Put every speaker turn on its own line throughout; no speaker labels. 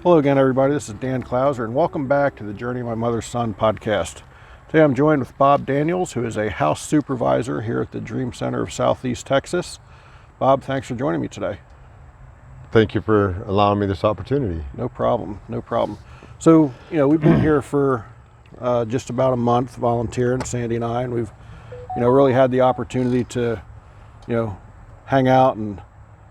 Hello again, everybody. This is Dan Clouser, and welcome back to the Journey of My Mother's Son podcast. Today I'm joined with Bob Daniels, who is a house supervisor here at the Dream Center of Southeast Texas. Bob, thanks for joining me today.
Thank you for allowing me this opportunity.
No problem, no problem. So, we've been here for just about a month volunteering, Sandy and I, and we've, really had the opportunity to, hang out and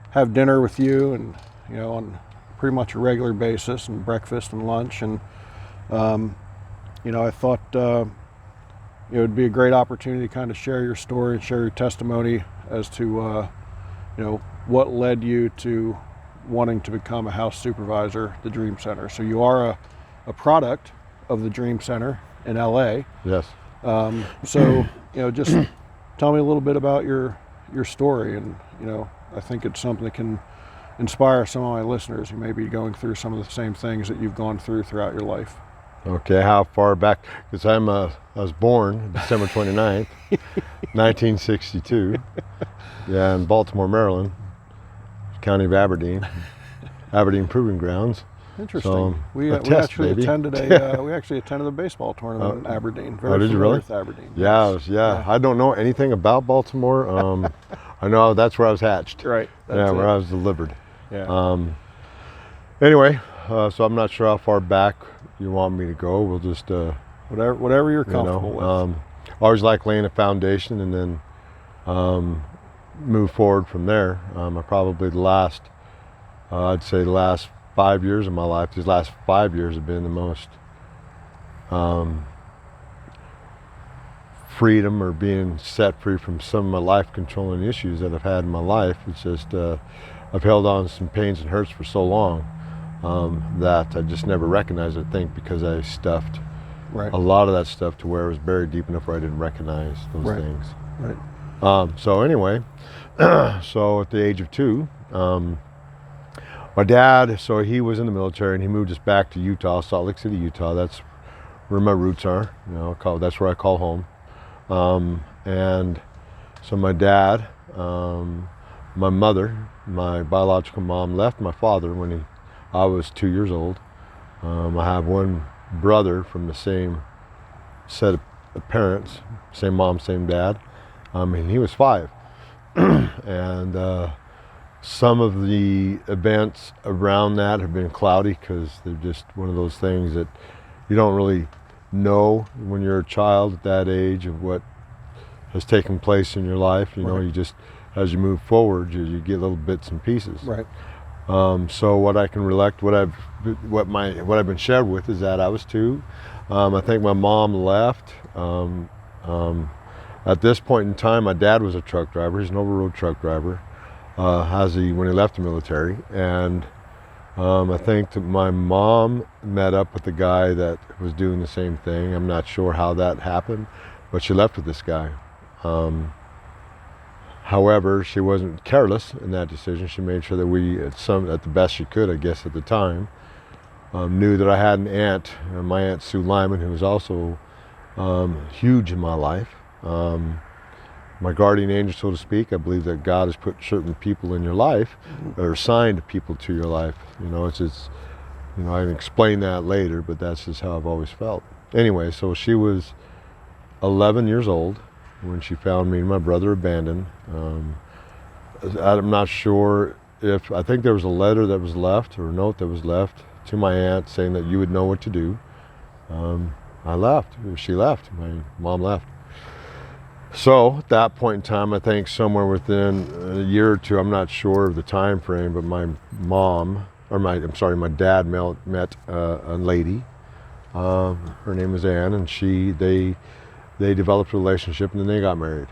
have dinner with you and, on pretty much a regular basis, and breakfast and lunch. And, I thought it would be a great opportunity to kind of share your story and share your testimony as to, what led you to wanting to become a house supervisor at the Dream Center. So you are a product of the Dream Center in LA.
Yes.
So, just tell me a little bit about your story. And, I think it's something that can inspire some of my listeners who may be going through some of the same things that you've gone through throughout your life.
Okay, how far back? Because I was born December 29th, 1962. Yeah, in Baltimore, Maryland, county of Aberdeen Proving Grounds.
Interesting.
So,
we actually attended a baseball tournament in Aberdeen.
Oh, did you really?
With Aberdeen.
Yeah, yeah. I don't know anything about Baltimore. I know that's where I was hatched.
Right.
Where I was delivered.
Yeah.
Anyway, so I'm not sure how far back you want me to go. We'll just
whatever you're comfortable with.
I always like laying a foundation and then move forward from there. Probably I'd say the last 5 years of my life, these last 5 years have been the most freedom, or being set free from some of my life controlling issues that I've had in my life. It's just I've held on to some pains and hurts for so long that I just never recognized it, I think, because I stuffed a lot of that stuff to where it was buried deep enough where I didn't recognize those things.
Right.
So anyway, so at the age of 2, my dad, so he was in the military and he moved us back to Utah, Salt Lake City, Utah. That's where my roots are. That's where I call home. And so my dad, my mother, my biological mom, left my father when I was 2 years old. I have one brother from the same set of parents, same mom, same dad. And he was 5. And some of the events around that have been cloudy because they're just one of those things that you don't really know when you're a child at that age of what has taken place in your life. You just, as you move forward, you get little bits and pieces.
Right.
So what I can relate, what I've been shared with is that I was 2. I think my mom left. At this point in time, my dad was a truck driver. He's an over-road truck driver. When he left the military, and I think that my mom met up with the guy that was doing the same thing. I'm not sure how that happened, but she left with this guy. However, she wasn't careless in that decision. She made sure that we, at the best she could, I guess at the time, knew that I had an aunt, my Aunt Sue Lyman, who was also huge in my life. My guardian angel, so to speak. I believe that God has put certain people in your life, or assigned people to your life. I can explain that later, but that's just how I've always felt. Anyway, so she was 11 years old when she found me and my brother abandoned. I'm not sure I think there was a letter that was left, or a note that was left to my aunt saying that you would know what to do. I left. She left. My mom left. So at that point in time, I think somewhere within a year or 2, I'm not sure of the time frame, but my dad met a lady. Her name was Ann, and they developed a relationship, and then they got married.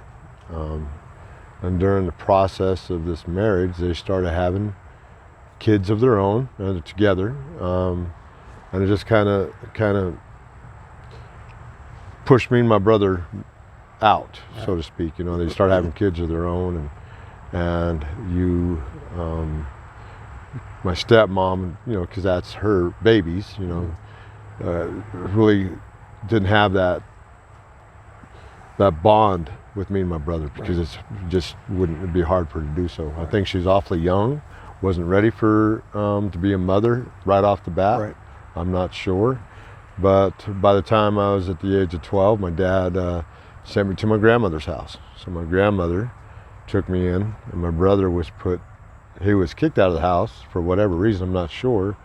And during the process of this marriage, they started having kids of their own together, and it just kind of pushed me and my brother out, so to speak. They start having kids of their own, and my stepmom, because that's her babies, really didn't have that bond with me and my brother, because it just wouldn't be hard for her to do so. I think she's awfully young Wasn't ready for to be a mother right off the bat.
Right.
I'm not sure. But by the time I was at the age of 12, my dad sent me to my grandmother's house. So my grandmother took me in, and my brother was kicked out of the house for whatever reason, I'm not sure,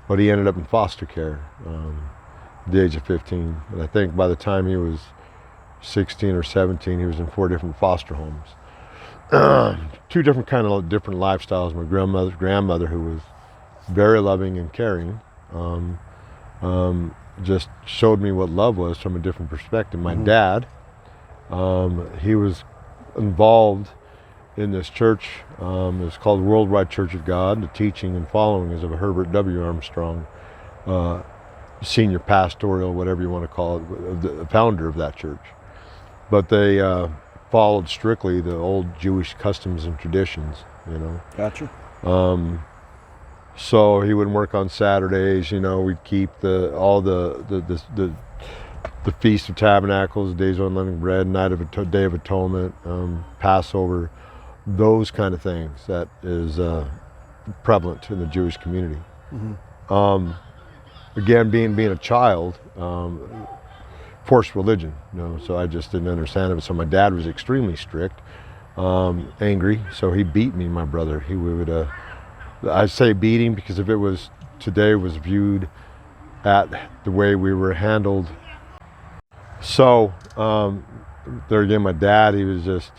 but he ended up in foster care at the age of 15. And I think by the time he was 16 or 17, he was in 4 different foster homes. 2 different lifestyles. My grandmother, who was very loving and caring, just showed me what love was from a different perspective. My dad, he was involved in this church. It's called Worldwide Church of God. The teaching and following is of Herbert W. Armstrong, senior pastoral, whatever you want to call it, the founder of that church. But they followed strictly the old Jewish customs and traditions, you know.
Gotcha.
So he would work on Saturdays, you know. We'd keep all the Feast of Tabernacles, Days of Unleavened Bread, Day of Atonement, Passover, those kind of things. That is prevalent in the Jewish community. Again, being a child, forced religion, you know. So I just didn't understand it. So my dad was extremely strict, angry. So he beat me, my brother. He would. I say beating because if it was today, was viewed at the way we were handled. So there again, my dad, he was just,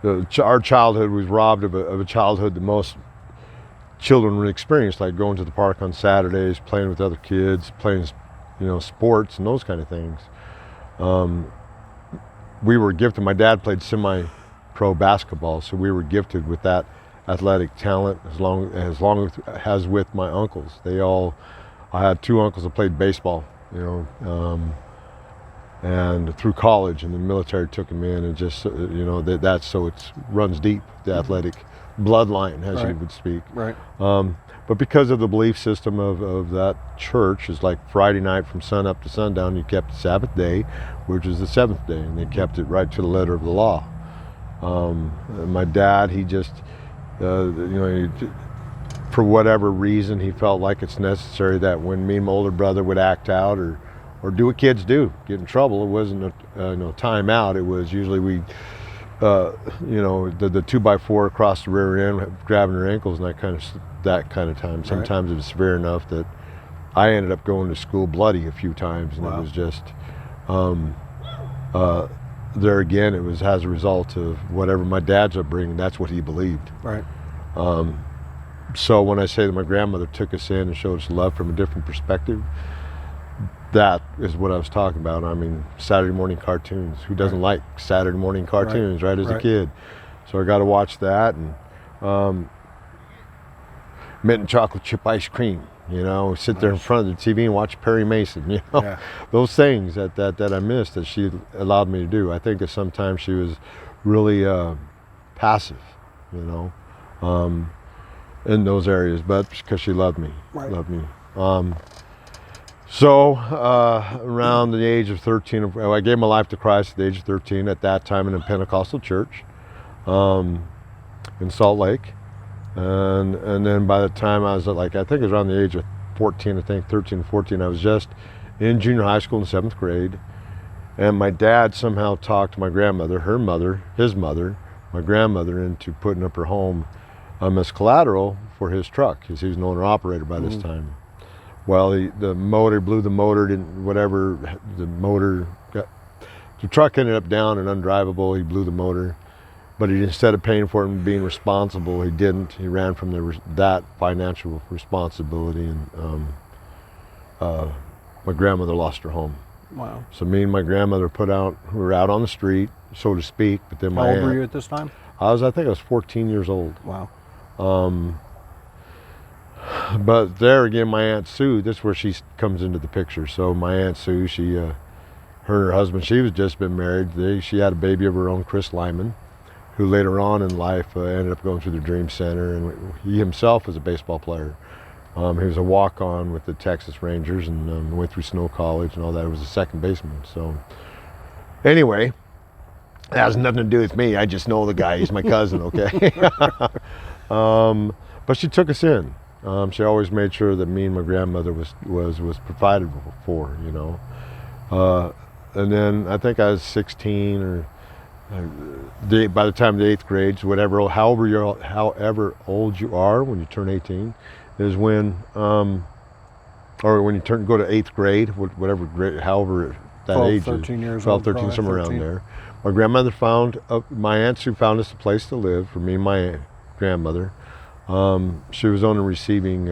our childhood was robbed of a childhood that most children would experience, like going to the park on Saturdays, playing with other kids, playing, you know, sports and those kind of things. We were gifted. My dad played semi-pro basketball, so we were gifted with that athletic talent as long as with my uncles. I had 2 uncles that played baseball, you know, and through college, and the military took them in, and just, you know, that's so it runs deep, the athletic bloodline, as you would speak.
Right.
But because of the belief system of that church, is like Friday night from sun up to sundown, you kept the Sabbath day, which is the 7th day, and they kept it right to the letter of the law. My dad, he just, you know, for whatever reason, he felt like it's necessary that when me and my older brother would act out or do what kids do, get in trouble, it wasn't a time out. It was usually we, you know, the 2x4 across the rear end, grabbing their ankles and that kind of time. Sometimes it was severe enough that I ended up going to school bloody a few times, and it was just there again. It was as a result of whatever my dad's upbringing. That's what he believed.
Right.
So when I say that my grandmother took us in and showed us love from a different perspective, that is what I was talking about. I mean, Saturday morning cartoons. Who doesn't like Saturday morning cartoons, right, as a kid? So I got to watch that, and mint and chocolate chip ice cream, you know, sit there in front of the TV and watch Perry Mason, you know. Those things that I missed that she allowed me to do. I think that sometimes she was really passive, you know, in those areas, but because she loved me. So around the age of 13, I gave my life to Christ at the age of 13, at that time in a Pentecostal church in Salt Lake. And then by the time I was I think it was around the age of 14, I think 13, 14, I was just in junior high school in 7th grade. And my dad somehow talked my grandmother, his mother, my grandmother, into putting up her home as collateral for his truck, because he was an owner operator by this time. Well, the truck ended up down and undrivable. He blew the motor, but instead of paying for it and being responsible, he didn't. He ran from that financial responsibility, and my grandmother lost her home.
Wow.
So me and my grandmother we were out on the street, so to speak. But then
How old were you at this time?
I think I was 14 years old.
Wow.
But there again, my Aunt Sue, this is where she comes into the picture. So my Aunt Sue, her and her husband, she was just been married. She had a baby of her own, Chris Lyman, who later on in life ended up going through the Dream Center, and he himself was a baseball player. He was a walk-on with the Texas Rangers, and went through Snow College and all that. He was a second baseman. So anyway, that has nothing to do with me. I just know the guy. He's my cousin, okay? but she took us in. She always made sure that me and my grandmother was provided for, you know. And then I think I was 16 or by the time of the 8th grade, so however old you are when you turn 18, is when, or when you go to 8th grade, whatever grade, however that
12,
age
13
is,
years
12,
old,
13,
probably,
somewhere
13.
around there. My grandmother my Aunt Sue found us a place to live for me and my grandmother. She was only receiving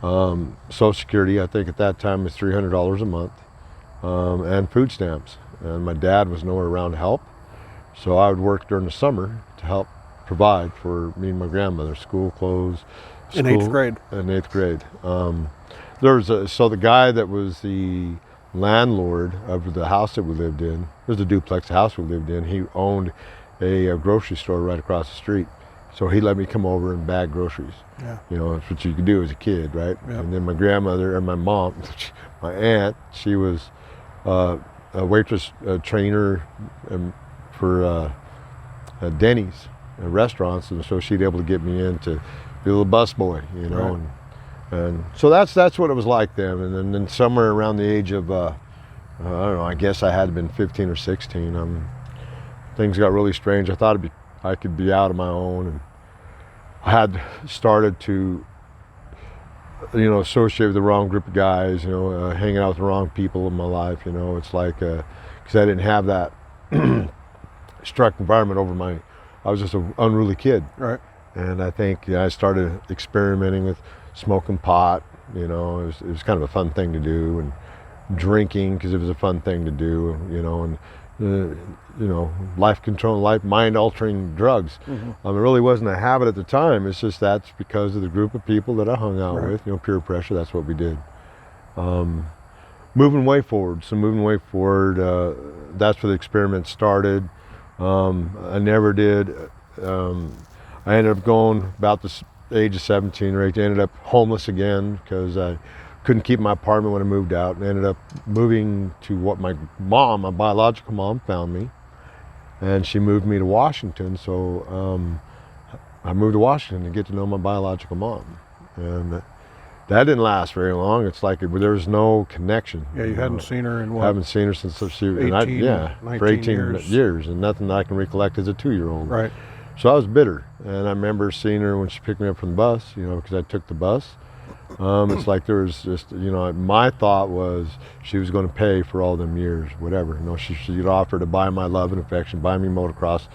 Social Security. I think at that time it was $300 a month, and food stamps. And my dad was nowhere around to help, so I would work during the summer to help provide for me and my grandmother, school clothes.
In 8th grade.
In 8th grade. So the guy that was the landlord of the house that we lived in, it was a duplex house we lived in, he owned a grocery store right across the street. So he let me come over and bag groceries.
Yeah.
You know, that's what you could do as a kid, right?
Yep.
And then my grandmother, or my mom, my aunt, she was a waitress, trainer for Denny's restaurants, and so she'd able to get me in to be a little busboy, you know.
Right.
And so that's what it was like then. And then somewhere around the age of, I don't know, I guess I had been 15 or 16, things got really strange. I thought I could be out on my own, and I had started to, you know, associate with the wrong group of guys, you know, hanging out with the wrong people in my life, you know. It's like, because I didn't have that struck environment I was just an unruly kid.
Right.
And I think I started experimenting with smoking pot, you know. It was kind of a fun thing to do, and drinking, because it was a fun thing to do, you know, and you know, mind altering drugs.
Mm-hmm.
It really wasn't a habit at the time. It's just that's because of the group of people that I hung out
Right.
with, you know, peer pressure. That's what we did. Moving way forward, that's where the experiment started. I never did. I ended up going about the age of 17 or 18. I ended up homeless again because I couldn't keep my apartment when I moved out, and ended up moving to what my biological mom, found me, and she moved me to Washington. So I moved to Washington to get to know my biological mom, and that didn't last very long. It's like there was no connection.
Yeah, you hadn't seen her in what?
I haven't seen her since she
19
for 18
years.
years, and nothing that I can recollect as a 2-year-old.
Right.
So I was bitter, and I remember seeing her when she picked me up from the bus, you know, because I took the bus. It's like there was just, you know, my thought was she was going to pay for all them years, whatever. You know, she'd offer to buy my love and affection, buy me motocross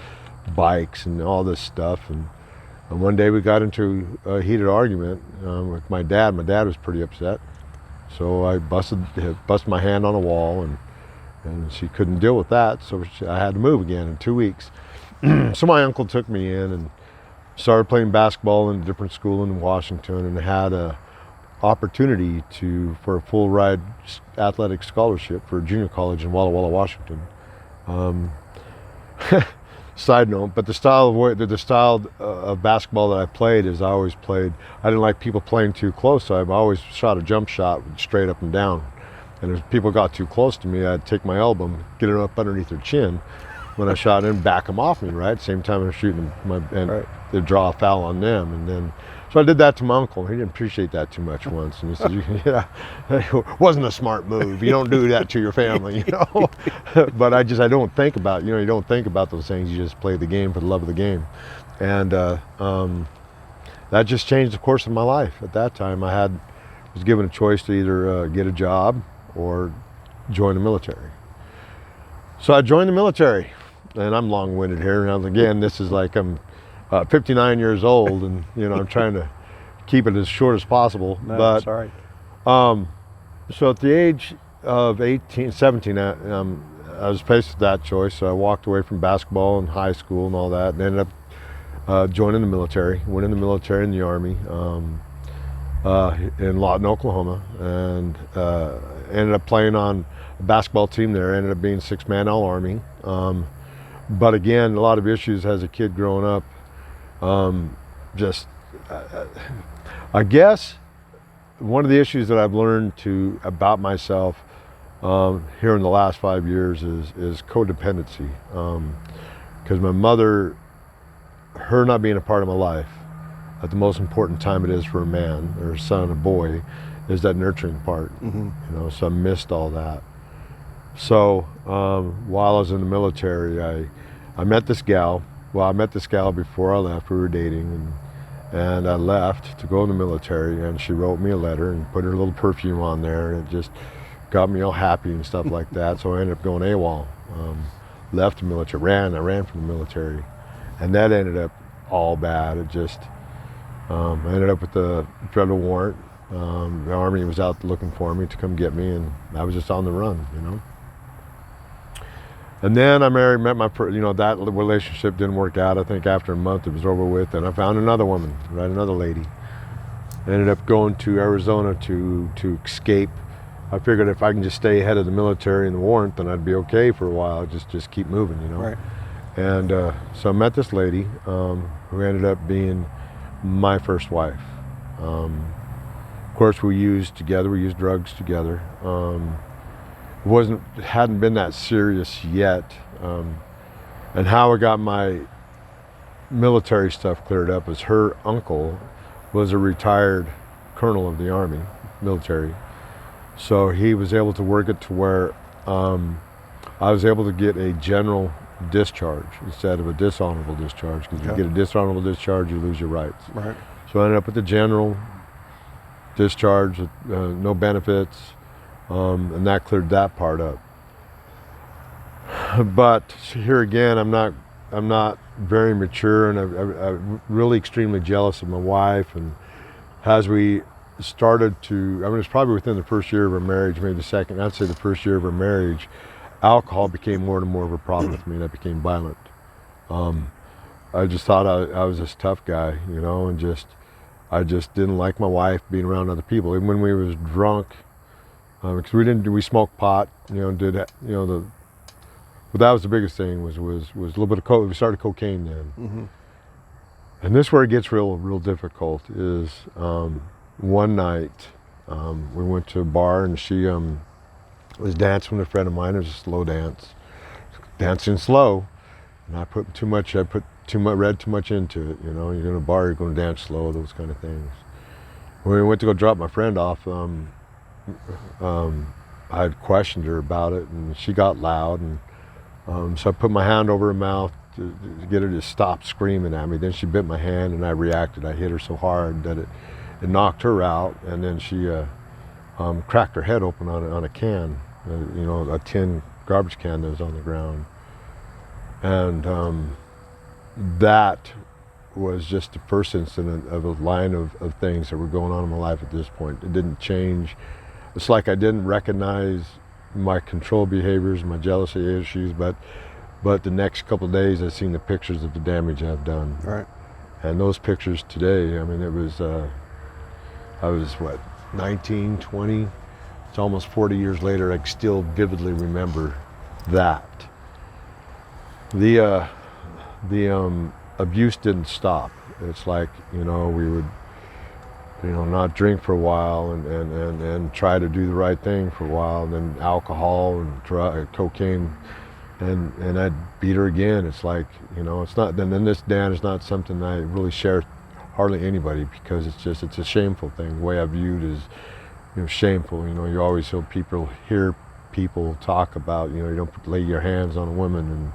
bikes and all this stuff. And one day we got into a heated argument with my dad. My dad was pretty upset. So I busted my hand on a wall, and she couldn't deal with that. So I had to move again in 2 weeks. So my uncle took me in and started playing basketball in a different school in Washington, and had a opportunity for a full ride athletic scholarship for a junior college in Walla Walla, Washington. Side note, but the style of basketball that I played is I didn't like people playing too close, so I've always shot a jump shot straight up and down. And if people got too close to me, I'd take my elbow, get it up underneath their chin when I shot, and back them off me, right? Same time I'm shooting and
Right.
they'd draw a foul on them. And then, so I did that to my uncle. He didn't appreciate that too much once. And he said, yeah, it wasn't a smart move. You don't do that to your family, you know? But I don't think about, you know, you don't think about those things. You just play the game for the love of the game. And that just changed the course of my life. At that time, was given a choice to either get a job or join the military. So I joined the military, and I'm long-winded here. And again, this is like I'm 59 years old, and you know, I'm trying to keep it as short as possible.
No,
but
it's all right.
so at the age of 17, I was faced with that choice. So I walked away from basketball and high school and all that, and ended up joining the military. Went in the military in the Army in Lawton, Oklahoma, and ended up playing on a basketball team there. Ended up being 6-man All-Army. But again, a lot of issues as a kid growing up. I guess one of the issues that I've learned about myself here in the last 5 years is codependency. Because my mother, her not being a part of my life, at the most important time it is for a man or a son, a boy, is that nurturing part. You know, so I missed all that. So while I was in the military, I met this gal. Well, I met this gal before I left. We were dating, and I left to go in the military, and she wrote me a letter and put her little perfume on there, and it just got me all happy and stuff like that. So I ended up going AWOL. Left the military, I ran from the military, and that ended up all bad. It just, I ended up with the federal warrant. The Army was out looking for me to come get me, and I was just on the run, you know. And then I met my, you know, that relationship didn't work out. I think after a month it was over with, and I found another woman, right, another lady. I ended up going to Arizona to escape. I figured if I can just stay ahead of the military and the warrant, then I'd be okay for a while. Just keep moving, you know.
Right.
And so I met this lady who ended up being my first wife. Of course, we used drugs together. It hadn't been that serious yet. And how I got my military stuff cleared up is her uncle was a retired colonel of the Army, military. So he was able to work it to where I was able to get a general discharge instead of a dishonorable discharge, because if you get a dishonorable discharge, you lose your rights.
Right.
So I ended up with the general discharge, no benefits, and that cleared that part up. But here again, I'm not very mature, and I'm really extremely jealous of my wife. And as we started to, I mean, it's probably within the first year of our marriage, maybe the second, I'd say the first year of our marriage, alcohol became more and more of a problem with me, and I became violent. I just thought I was this tough guy, you know, and I just didn't like my wife being around other people. Even when we was drunk, because we smoked pot, you know, but that was the biggest thing was a little bit of coke. We started cocaine then. And this is where it gets real difficult is, one night, we went to a bar, and she was dancing with a friend of mine. It was a slow dance, dancing slow, and I read too much into it. You know, you're in a bar, you're going to dance slow, those kind of things. When we went to go drop my friend off, I had questioned her about it, and she got loud, and so I put my hand over her mouth to get her to stop screaming at me. Then she bit my hand, and I reacted. I hit her so hard that it knocked her out, and then she cracked her head open on a can, you know, a tin garbage can that was on the ground. And that was just the first incident of a line of things that were going on in my life at this point. It didn't change. It's like I didn't recognize my control behaviors, my jealousy issues, but the next couple of days I seen the pictures of the damage I've done.
Right.
And those pictures today, I mean, it was, I was what, 19, 20? It's almost 40 years later, I still vividly remember that. The abuse didn't stop. It's like, you know, we would, you know, not drink for a while and try to do the right thing for a while, and then alcohol and cocaine, and I'd beat her again. It's like, you know, it's not, then this, Dan, is not something I really share hardly anybody, because it's a shameful thing. The way I viewed is, you know, shameful. You know, you always hear people talk about, you know, you don't lay your hands on a woman,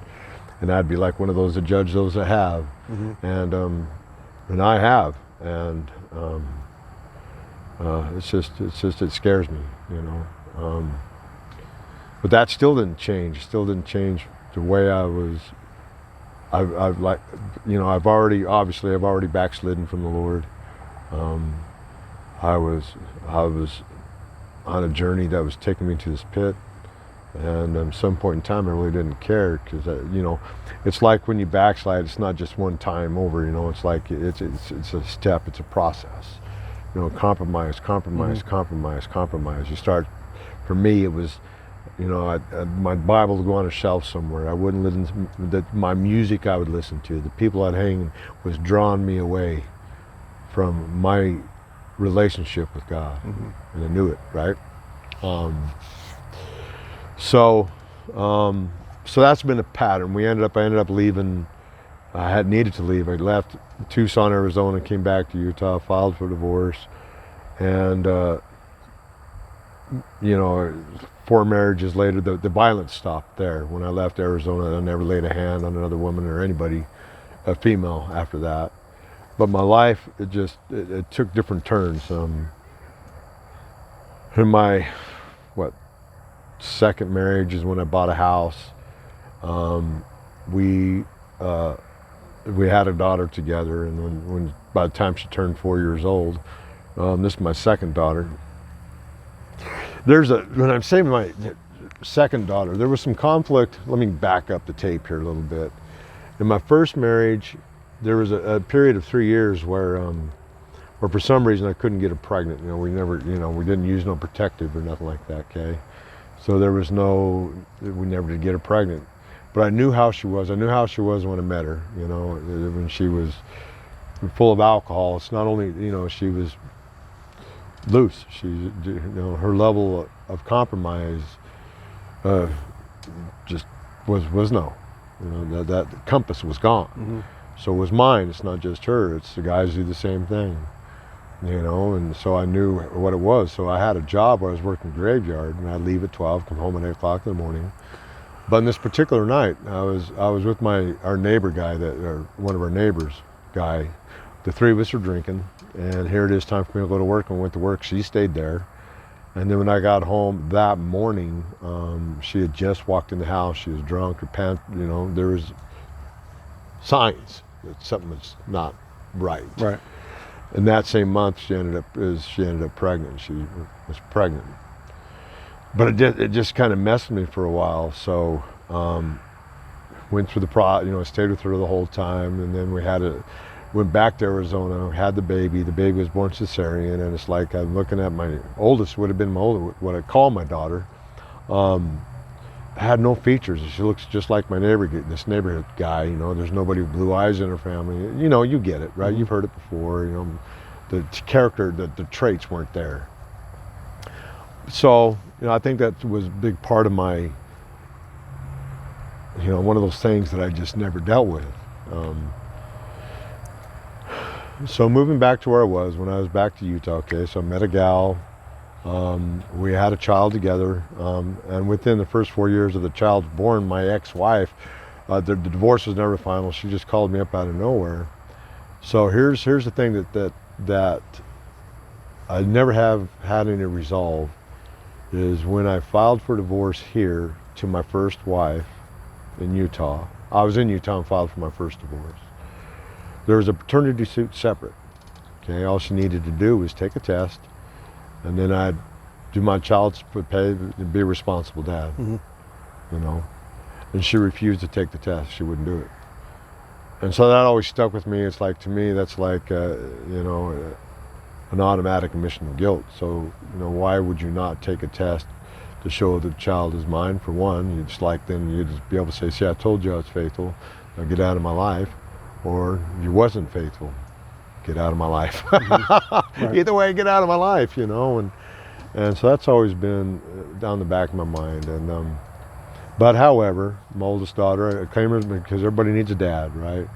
and I'd be like one of those that judge those that have. And I have, and it scares me, you know. But that still didn't change. It still didn't change the way I was. I've like, you know, I've already backslidden from the Lord. I was on a journey that was taking me to this pit, and at some point in time I really didn't care, because you know, it's like when you backslide, it's not just one time over. You know, it's like it's a step, it's a process. You know, compromise. You start. For me, it was, you know, my Bible would go on a shelf somewhere. I wouldn't listen to my music. I would listen to the people I'd hang was drawing me away from my relationship with God, and I knew it, right? So that's been a pattern. I ended up leaving I had needed to leave. I left Tucson, Arizona, came back to Utah, filed for divorce, and you know, 4 marriages later, the violence stopped there. When I left Arizona, I never laid a hand on another woman or anybody, a female, after that. But my life, it took different turns. In my, second marriage is when I bought a house. We had a daughter together, and when by the time she turned 4 years old, this is my second daughter. When I'm saying my second daughter, there was some conflict. Let me back up the tape here a little bit. In my first marriage, there was a period of 3 years where for some reason I couldn't get her pregnant. We didn't use no protective or nothing like that, okay? So we never did get her pregnant. But I knew how she was. I knew how she was when I met her, when she was full of alcohol. It's not only, she was loose. Her level of compromise just was no. That compass was gone. Mm-hmm. So it was mine. It's not just her. It's the guys who do the same thing. And so I knew what it was. So I had a job where I was working graveyard, and I'd leave at 12, come home at 8 o'clock in the morning. But on this particular night, I was with our neighbor guy, one of our neighbors guy. The 3 of us were drinking, and here it is time for me to go to work. And I went to work. She stayed there. And then when I got home that morning, she had just walked in the house. She was drunk. Her pants, there was signs that something was not right.
Right.
And that same month, she ended up pregnant. She was pregnant. But it just kind of messed with me for a while. So went through I stayed with her the whole time, and then went back to Arizona, had the baby. The baby was born cesarean, and it's like I'm looking at my oldest, would have been what I call my daughter. Had no features. She looks just like this neighborhood guy. There's nobody with blue eyes in her family. You get it, right? Mm-hmm. You've heard it before. The character, the traits weren't there. So, I think that was a big part of my, one of those things that I just never dealt with. So moving back to where I was, when I was back to Utah, okay, so I met a gal, we had a child together, and within the first 4 years of the child's born, my ex-wife, the divorce was never final. She just called me up out of nowhere. So here's the thing that I never have had any resolve, is when I filed for divorce here to my first wife in Utah. I was in Utah and filed for my first divorce. There was a paternity suit separate. Okay, all she needed to do was take a test, and then I'd do my child support pay and be a responsible dad. Mm-hmm. And she refused to take the test. She wouldn't do it. And so that always stuck with me. It's like, to me, that's like, an automatic admission of guilt. So, why would you not take a test to show the child is mine, for one? You'd just be able to say, see, I told you I was faithful. Now get out of my life. Or you wasn't faithful. Get out of my life. Mm-hmm. Right. Either way, get out of my life, and so that's always been down the back of my mind. And but however, my oldest daughter, I claim her because everybody needs a dad, right?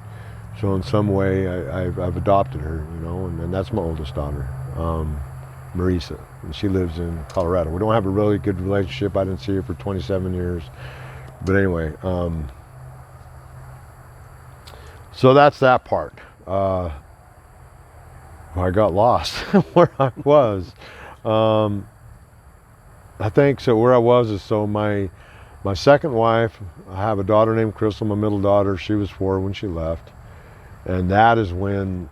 So in some way, I've adopted her, and that's my oldest daughter, Marisa, and she lives in Colorado. We don't have a really good relationship. I didn't see her for 27 years, but anyway. So that's that part. I got lost where I was. I think so. Where I was is, so my second wife, I have a daughter named Crystal, my middle daughter. She was 4 when she left, and that is when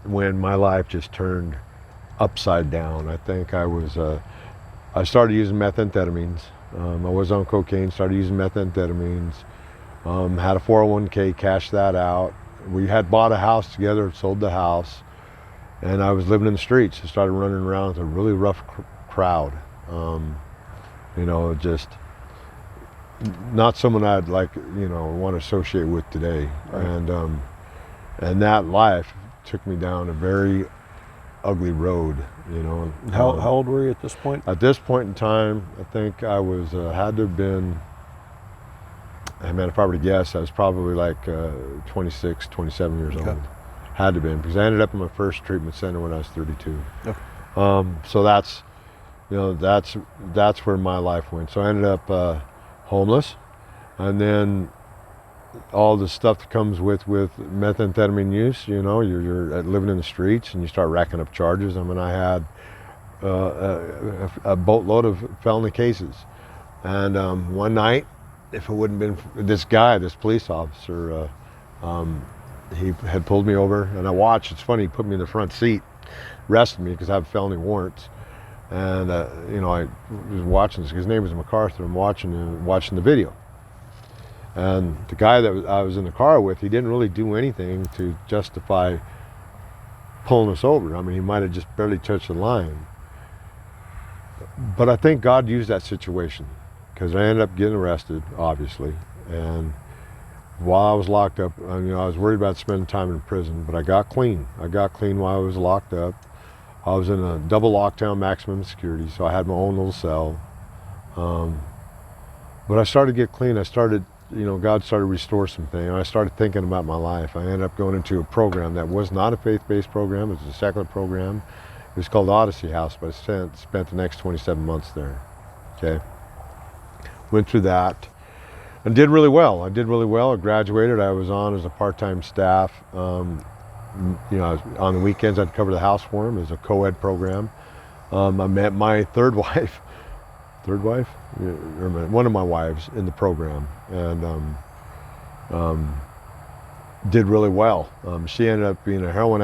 my life just turned upside down. I think I started using methamphetamines. I was on cocaine, started using methamphetamines. Had a 401k, cashed that out. We had bought a house together, sold the house, and I was living in the streets. I started running around with a really rough crowd. Just not someone I'd want to associate with today. Right. And that life took me down a very ugly road.
How old were you at this point?
At this point in time, I think I was had to have been man, if I were to guess, I was probably like 26, 27 years
Okay.
old. Had to be, because I ended up in my first treatment center when I was 32.
Okay.
So that's, that's where my life went. So I ended up homeless, and then all the stuff that comes with methamphetamine use. You're living in the streets, and you start racking up charges. I mean, I had a boatload of felony cases, and one night, if it wouldn't have been for this guy, this police officer, he had pulled me over, and I watched. It's funny, he put me in the front seat, arrested me because I have felony warrants. And I was watching this. His name was MacArthur. I'm watching the video, and the guy that I was in the car with, he didn't really do anything to justify pulling us over. I mean, he might have just barely touched the line. But I think God used that situation, because I ended up getting arrested, obviously. And while I was locked up, I was worried about spending time in prison, but I got clean. I got clean while I was locked up. I was in a double lockdown, maximum security, so I had my own little cell. But I started to get clean. I started, God started to restore some things. I started thinking about my life. I ended up going into a program that was not a faith-based program. It was a secular program. It was called Odyssey House, but I spent the next 27 months there. Okay. Went through that and did really well. I graduated. I was on as a part-time staff. On the weekends I'd cover the house for him. It was a co-ed program. I met my third wife, one of my wives in the program, and did really well. She ended up being a heroin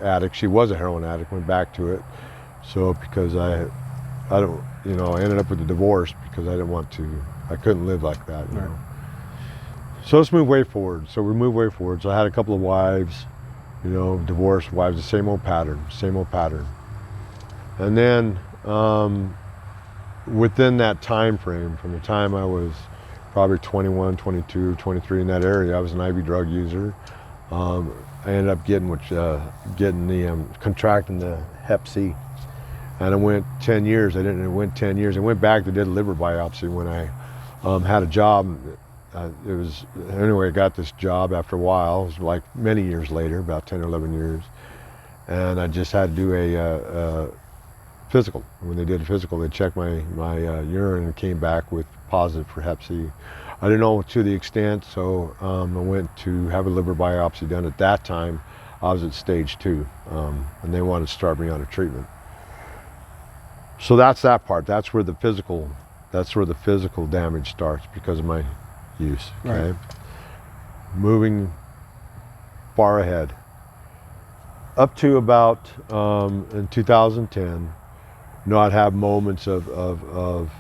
addict. She was a heroin addict, went back to it. So because I ended up with a divorce because I couldn't live like that.
Right.
So let's move way forward. So we moved way forward. So I had a couple of wives. Divorced wives, the same old pattern. And then within that time frame, from the time I was probably 21, 22, 23, in that area, I was an IV drug user. I ended up contracting the Hep C. And it went 10 years. I went back to did a liver biopsy when I had a job. I got this job after a while. It was like many years later, about 10 or 11 years. And I just had to do a physical. When they did a physical, they checked my urine and came back with positive for Hep C. I didn't know to the extent, so I went to have a liver biopsy done. At that time, I was at stage 2, and they wanted to start me on a treatment. So that's that part. That's where the physical damage starts because of my use. Okay. Right. Moving far ahead, up to about in 2010, I'd have moments of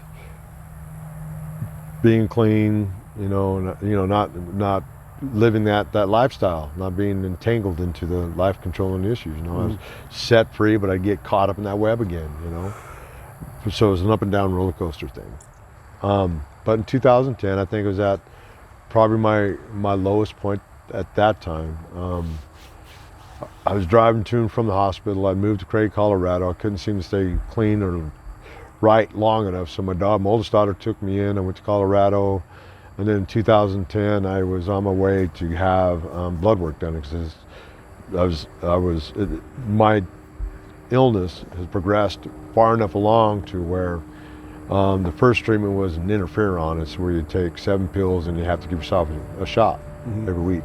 being clean, not living that lifestyle, not being entangled into the life controlling issues. I was set free, but I'd get caught up in that web again. So it was an up and down roller coaster thing. But in 2010, I think it was at probably my lowest point at that time. I was driving to and from the hospital. I moved to Craig, Colorado. I couldn't seem to stay clean or right long enough, so my oldest daughter took me in. I went to Colorado, and then in 2010, I was on my way to have blood work done because my illness has progressed far enough along to where the first treatment was an interferon. It's where you take 7 pills and you have to give yourself a shot every week.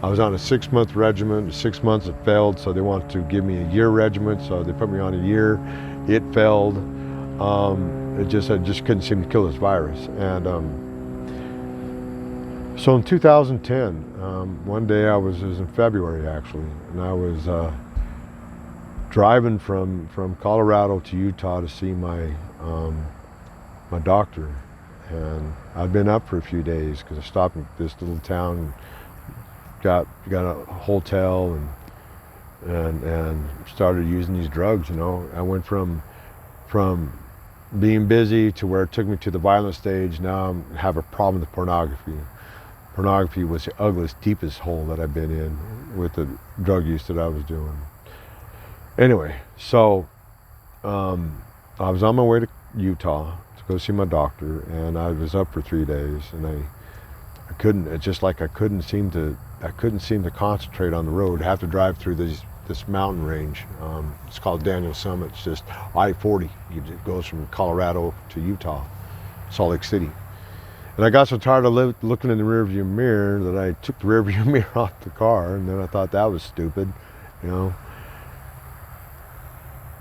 I was on a 6-month regimen. 6 months it failed, so they wanted to give me a year regimen, so they put me on a year. It failed. I just couldn't seem to kill this virus. And so in 2010, one day it was in February actually, and I was driving from Colorado to Utah to see my doctor, and I'd been up for a few days because I stopped at this little town and got a hotel and started using these drugs. I went from being busy to where it took me to the violent stage. Now I have a problem with pornography. Pornography was the ugliest, deepest hole that I've been in with the drug use that I was doing. Anyway, so I was on my way to Utah to go see my doctor, and I was up for 3 days, and I couldn't. It's just like I couldn't seem to concentrate on the road. I have to drive through this mountain range. It's called Daniel Summit. It's just I-40. It goes from Colorado to Utah, Salt Lake City. And I got so tired of looking in the rearview mirror that I took the rearview mirror off the car, and then I thought that was stupid, you know.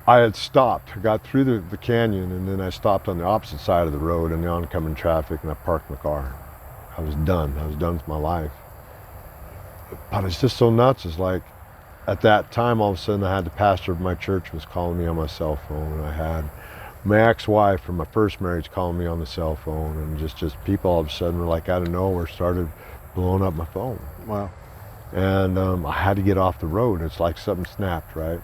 I had stopped. I got through the canyon, and then I stopped on the opposite side of the road in the oncoming traffic, and I parked my car. I was done. I was done with my life. But it's just so nuts. It's like, at that time, all of a sudden, I had the pastor of my church was calling me on my cell phone, and I had my ex-wife from my first marriage calling me on the cell phone, and just people all of a sudden were like out of nowhere started blowing up my phone.
Wow.
And I had to get off the road. It's like something snapped, right?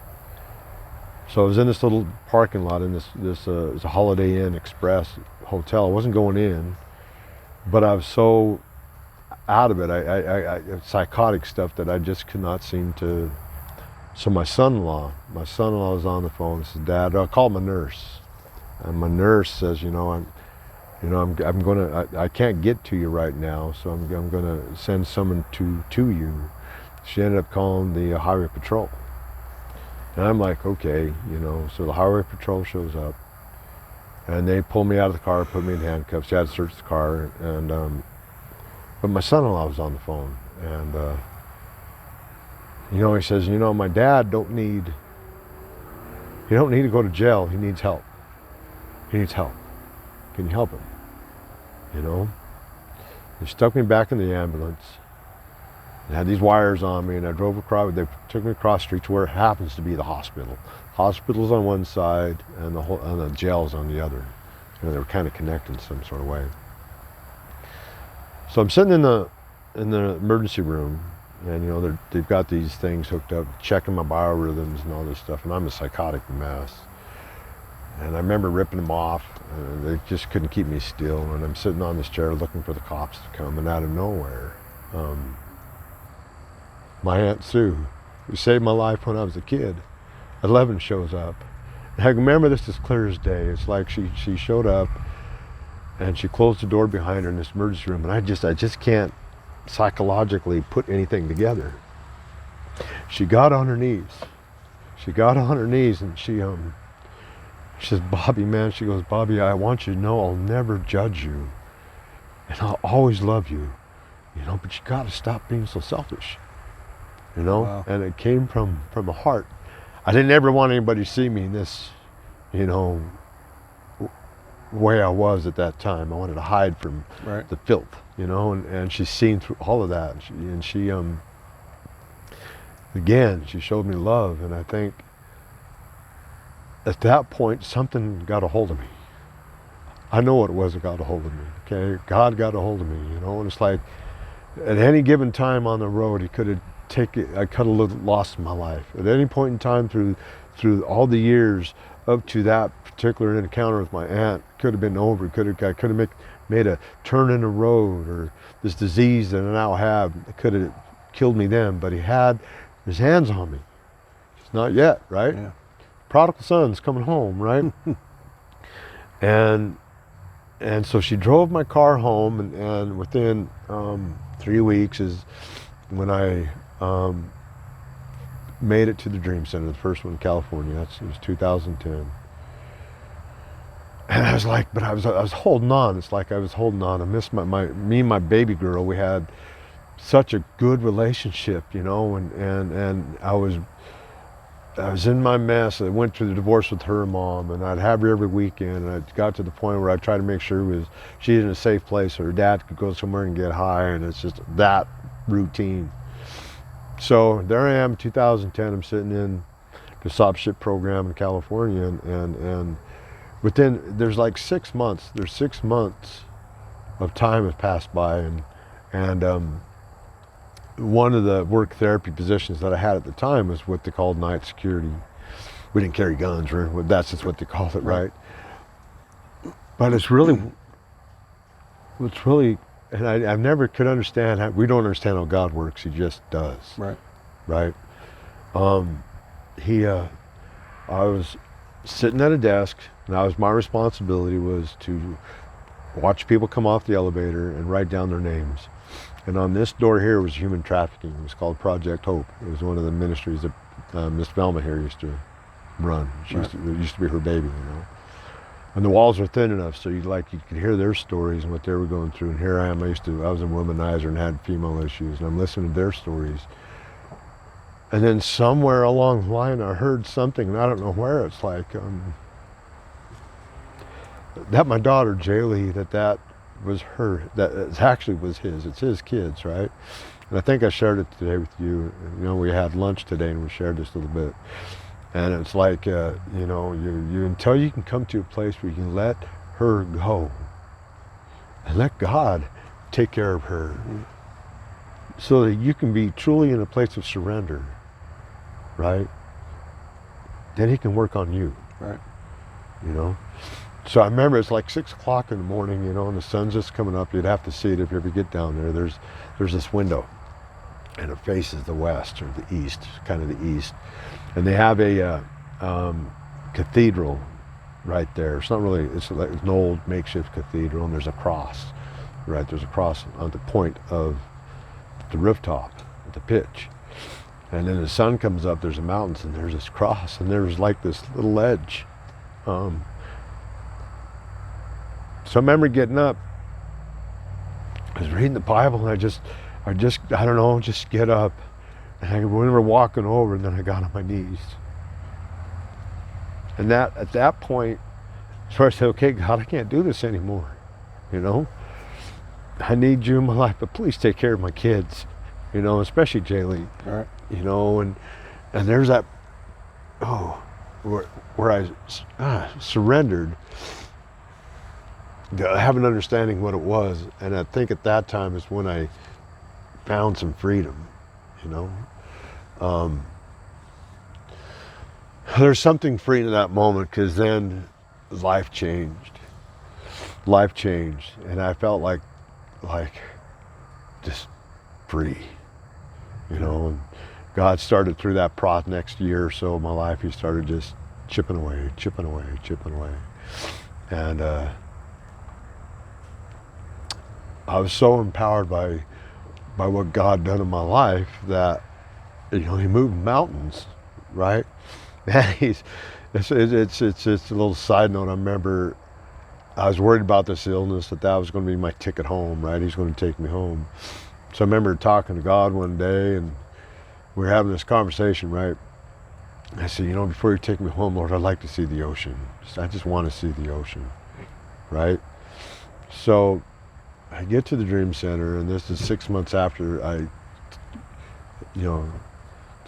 So I was in this little parking lot in it's a Holiday Inn Express hotel. I wasn't going in, but I was so out of it. I psychotic stuff that I just could not seem to. So my son-in-law was on the phone. He said, "Dad," I called my nurse. And my nurse says, I can't get to you right now, so I'm going to send someone to you. She ended up calling the highway patrol. And I'm like, okay, so the highway patrol shows up, and they pull me out of the car, put me in handcuffs. They had to search the car, and but my son-in-law was on the phone, and he says, my dad don't need to go to jail. He needs help. He needs help. Can you help him? They stuck me back in the ambulance. They had these wires on me, and I drove across. They took me across the street to where it happens to be the hospital. Hospital's on one side, and the jail's on the other. They were kind of connected in some sort of way. So I'm sitting in the emergency room, and they've got these things hooked up, checking my biorhythms and all this stuff, and I'm a psychotic mess. And I remember ripping them off, and they just couldn't keep me still. And I'm sitting on this chair looking for the cops to come, and out of nowhere, my Aunt Sue, who saved my life when I was a kid, 11, shows up. And I remember this as clear as day. It's like she showed up, and she closed the door behind her in this emergency room, and I just can't psychologically put anything together. She got on her knees. And she says, "Bobby, man," she goes, "Bobby, I want you to know I'll never judge you, and I'll always love you, but you got to stop being so selfish, Wow. And it came from the heart. I didn't ever want anybody to see me in this, way I was at that time. I wanted to hide from the filth, and she's seen through all of that, and she again, she showed me love, and I think at that point, something got a hold of me. I know what it was that got a hold of me, okay? God got a hold of me, and it's like, at any given time on the road, I could have lost my life. At any point in time through all the years up to that particular encounter with my aunt, could have been over. I could have made a turn in the road, or this disease that I now have could have killed me then, but he had his hands on me. It's not yet, right?
Yeah.
Prodigal son's coming home, right? and so she drove my car home, and within 3 weeks is when I made it to the Dream Center, the first one in California. It was 2010. And I was like, but I was holding on. It's like I was holding on. I missed me and my baby girl. We had such a good relationship, and I was in my mess. I went through the divorce with her mom, and I'd have her every weekend. And I got to the point where I tried to make sure she was in a safe place, so her dad could go somewhere and get high, and it's just that routine. So there I am, 2010. I'm sitting in the Stop Ship program in California, and there's like 6 months. There's 6 months of time have passed by, and one of the work therapy positions that I had at the time was what they called night security. We didn't carry guns, that's just what they call it, right? But it's really, and I never could understand we don't understand how God works. He just does. Right. I was sitting at a desk, and my responsibility was to watch people come off the elevator and write down their names. And on this door here was human trafficking. It was called Project Hope. It was one of the ministries that Miss Velma here used to run. It used to be her baby, you know. And the walls are thin enough so you could hear their stories and what they were going through. And here I am, I was a womanizer and had female issues, and I'm listening to their stories. And then somewhere along the line I heard something, and I don't know where, it's like, that my daughter, Jaylee, that was her, that it actually was his, it's his kids, right? And I think I shared it today with you. You know, we had lunch today and we shared this a little bit. And it's like, you know, you until you can come to a place where you can let her go and let God take care of her, so that you can be truly in a place of surrender, right? Then he can work on you,
Right.
you know? So I remember it's like 6 o'clock in the morning, you know, and the sun's just coming up. You'd have to see it if you ever get down there. There's this window, and it faces the west or the east, kind of the east. And they have a cathedral right there. It's not really, it's like an old makeshift cathedral, and there's a cross, right? There's a cross on the point of the rooftop, at the pitch. And then the sun comes up, there's the mountains, and there's this cross, and there's like this little ledge. So I remember getting up, I was reading the Bible, and I don't know, just get up. And I remember walking over, and then I got on my knees. And at that point, so I said, okay, God, I can't do this anymore, you know? I need you in my life, but please take care of my kids, you know, especially Jaylee.
All right.
You know, and there's that, where I surrendered, to have an understanding what it was. And I think at that time is when I found some freedom, you know. There's something freeing in that moment, because then life changed, and I felt like just free, you know. And God started through that next year or so of my life, he started just chipping away, and I was so empowered by what God done in my life that, you know, he moved mountains, right? Man, it's a little side note. I remember I was worried about this illness, that was going to be my ticket home, right? He's going to take me home. So I remember talking to God one day, and we were having this conversation, right? I said, you know, before you take me home, Lord, I'd like to see the ocean. I just want to see the ocean, right? So I get to the Dream Center, and this is 6 months after I, you know,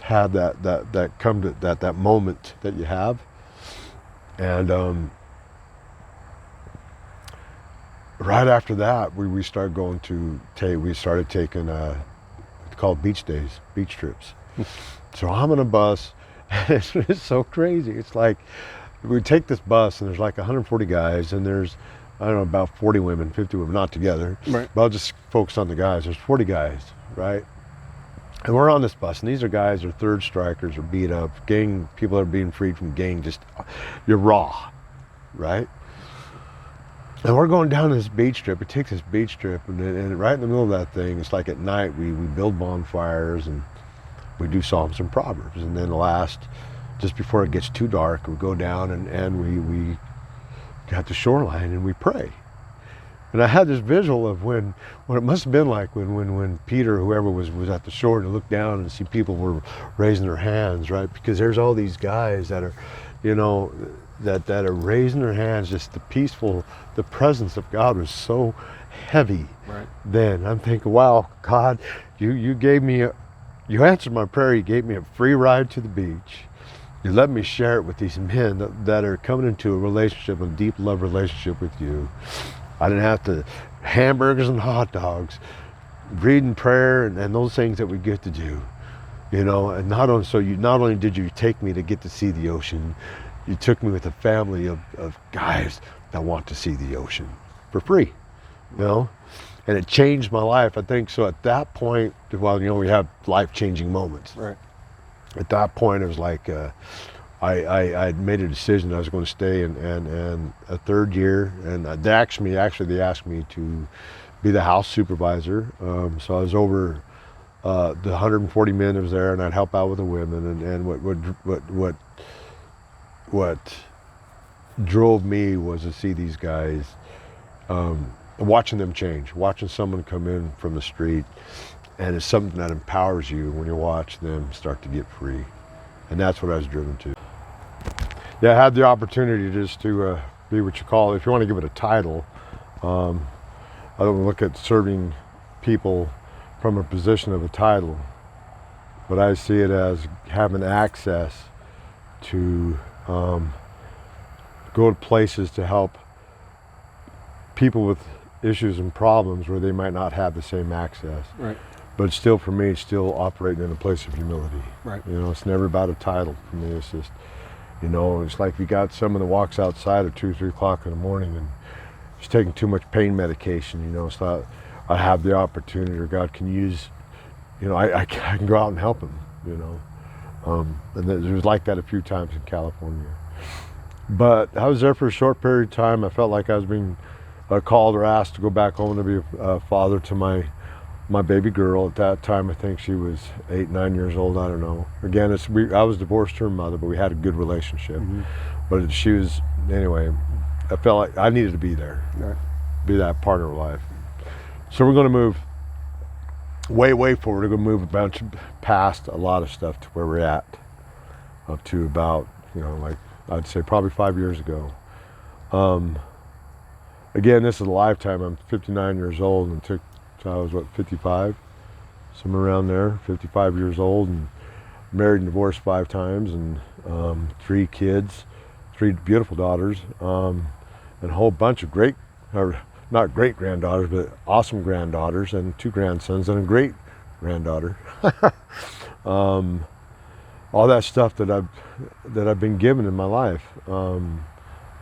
had that moment that you have. And right after that, we started going to we started taking it's called beach days, beach trips. So I'm on a bus, and it's so crazy. It's like we take this bus, and there's like 140 guys, and there's, I don't know, about 40 women, 50 women, not together.
Right.
But I'll just focus on the guys. There's 40 guys, right? And we're on this bus, and these are guys who are third strikers or beat up, gang people that are being freed from gang. Just, you're raw, right? And we're going down this beach trip. We take this beach trip, and right in the middle of that thing, it's like at night we build bonfires, and we do Psalms and Proverbs. And then just before it gets too dark, we go down and we got the shoreline, and we pray. And I had this visual of what it must have been like when Peter, whoever was at the shore, to look down and see people were raising their hands, right? Because there's all these guys that are, you know, that are raising their hands. Just the presence of God was so heavy.
Right.
Then I'm thinking, wow, God, you gave me you answered my prayer. You gave me a free ride to the beach. You let me share it with these men that are coming into a relationship, a deep love relationship with you. I didn't have to hamburgers and hot dogs, reading prayer and those things that we get to do, you know. And not only did you take me to get to see the ocean, you took me with a family of guys that want to see the ocean for free, you know. And it changed my life, I think. So at that point, well, you know, we have life-changing moments.
Right.
At that point, it was like I made a decision that I was going to stay, and a third year, and they asked me to be the house supervisor. So I was over the 140 men that was there, and I'd help out with the women. And what drove me was to see these guys, watching them change, watching someone come in from the street, and it's something that empowers you when you watch them start to get free. And that's what I was driven to. Yeah, I had the opportunity just to be what you call, if you want to give it a title, I don't look at serving people from a position of a title, but I see it as having access to go to places to help people with issues and problems where they might not have the same access.
Right.
But still, for me, it's still operating in a place of humility.
Right.
You know, it's never about a title for me. It's just, you know, it's like we got someone that walks outside at 2, 3 o'clock in the morning and she's taking too much pain medication. You know, it's not, I have the opportunity, or God can use, you know, I can go out and help him, you know. And it was like that a few times in California. But I was there for a short period of time. I felt like I was being called or asked to go back home to be a father to my baby girl. At that time, I think she was 8, 9 years old. I don't know. Again, I was divorced to her mother, but we had a good relationship. Mm-hmm. But she was, anyway, I felt like I needed to be there, right. Be that part of her life. So we're going to move way forward. We're going to move a bunch past a lot of stuff to where we're at, up to about, you know, like I'd say probably 5 years ago. Again, this is a lifetime. I'm 59 years old, and took, so I was what, 55, somewhere around there. 55 years old, and married and divorced 5 times, and 3 kids, 3 beautiful daughters, and a whole bunch of not great granddaughters, but awesome granddaughters, and 2 grandsons and a great granddaughter. All that stuff that I've been given in my life.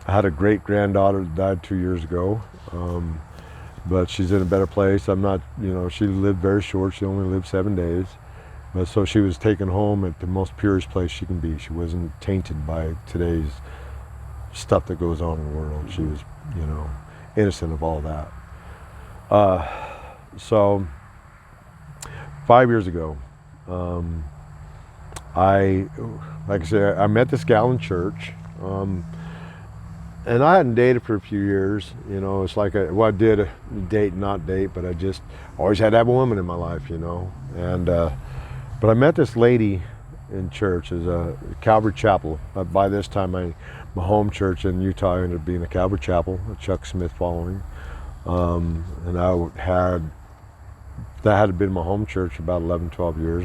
I had a great granddaughter that died 2 years ago, but she's in a better place. I'm not, you know, she lived very short. She only lived 7 days, but so she was taken home at the most purest place she can be. She wasn't tainted by today's stuff that goes on in the world. She was, you know, innocent of all that. So 5 years ago, like I said, I met this gal in church, and I hadn't dated for a few years. You know, it's like I did date, not date, but I just always had to have a woman in my life, you know. And but I met this lady in church as a Calvary Chapel. By this time, my home church in Utah ended up being a Calvary Chapel, a Chuck Smith following, and that had been my home church for about 11, 12 years.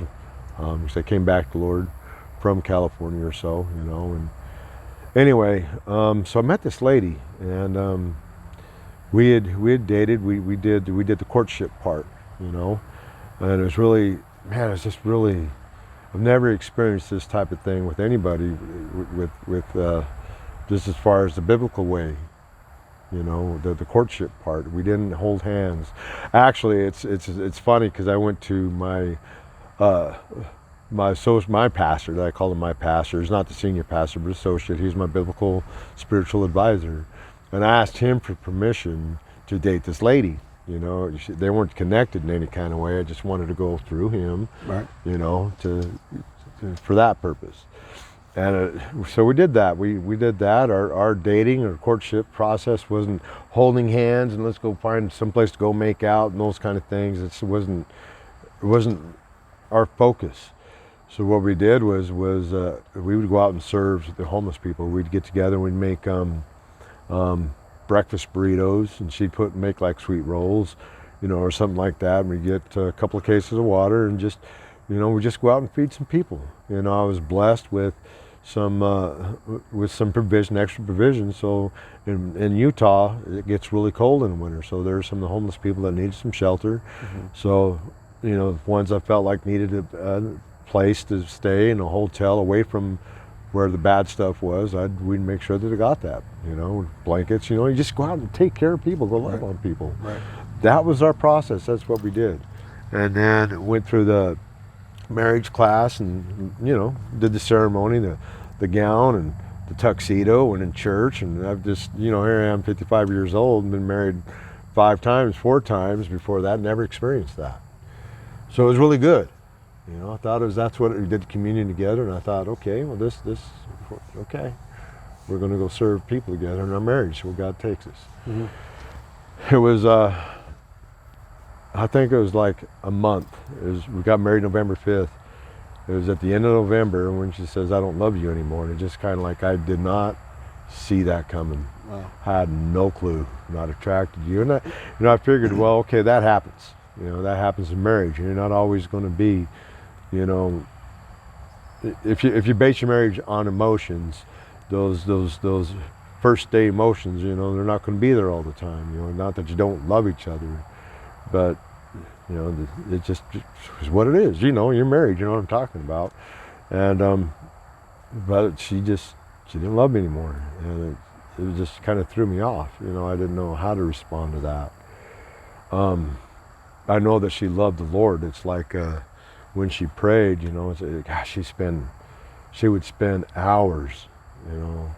Because I came back to the Lord from California or so, you know. And anyway, so I met this lady, and we had dated. We did the courtship part, you know, and it was really, man, it's just really, I've never experienced this type of thing with anybody, with just as far as the biblical way, you know, the courtship part. We didn't hold hands. Actually, it's funny because I went to my pastor, that I call him my pastor. He's not the senior pastor, but associate. He's my biblical spiritual advisor, and I asked him for permission to date this lady. You know, they weren't connected in any kind of way. I just wanted to go through him, right? You know, for that purpose. And so we did that. We did that. Our dating or courtship process wasn't holding hands and let's go find someplace to go make out and those kind of things. It wasn't our focus. So what we did was we would go out and serve the homeless people. We'd get together and we'd make breakfast burritos, and she'd make like sweet rolls, you know, or something like that. And we'd get a couple of cases of water and just, you know, we just go out and feed some people. You know, I was blessed with some provision, extra provision. So in Utah, it gets really cold in the winter. So there's some of the homeless people that needed some shelter. Mm-hmm. So, you know, the ones I felt like needed a place to stay in a hotel away from where the bad stuff was, we'd make sure that they got that, you know, blankets, you know, you just go out and take care of people, go love on people. Right. That was our process. That's what we did. And then went through the marriage class and, you know, did the ceremony, the gown and the tuxedo, and in church. And I've just, you know, here I am 55 years old and been married 5 times, 4 times before that, never experienced that. So it was really good. You know, I thought that's what we did communion together, and I thought, okay, well okay, we're going to go serve people together in our marriage where God takes us.
Mm-hmm.
It was, I think it was like a month. We got married November 5th. It was at the end of November when she says, I don't love you anymore. And it just kind of like, I did not see that coming.
Wow.
I had no clue, not attracted to you. And I figured, well, okay, that happens. You know, that happens in marriage. You're not always going to be, you know, if you base your marriage on emotions, those first day emotions, you know, they're not going to be there all the time. You know, not that you don't love each other, but you know, it just is what it is. You know, you're married. You know what I'm talking about. And but she didn't love me anymore, and it just kind of threw me off. You know, I didn't know how to respond to that. I know that she loved the Lord. It's like when she prayed, you know, gosh, she would spend hours. You know,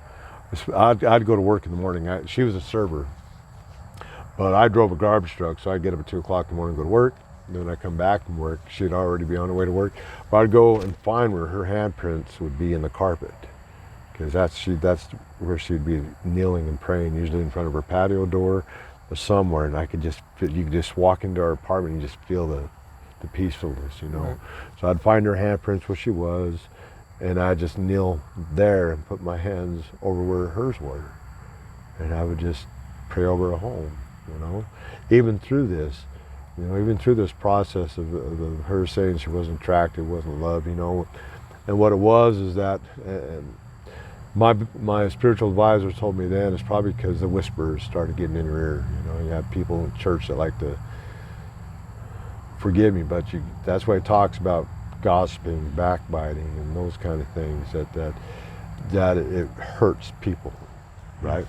I'd go to work in the morning. She was a server. But I drove a garbage truck, so I'd get up at 2 o'clock in the morning and go to work. And then I'd come back from work. She'd already be on her way to work. But I'd go and find where her handprints would be in the carpet. Because that's where she'd be kneeling and praying, usually in front of her patio door or somewhere. And you could just walk into our apartment and just feel the peacefulness, you know. Right. So I'd find her handprints where she was, and I'd just kneel there and put my hands over where hers were. And I would just pray over her home. You know, even through this process of her saying she wasn't attractive, wasn't loved, you know, and what it was is that my spiritual advisor told me then it's probably because the whisperers started getting in your ear. You know, you have people in church that like to forgive me, but that's why it talks about gossiping, backbiting, and those kind of things that it hurts people, right?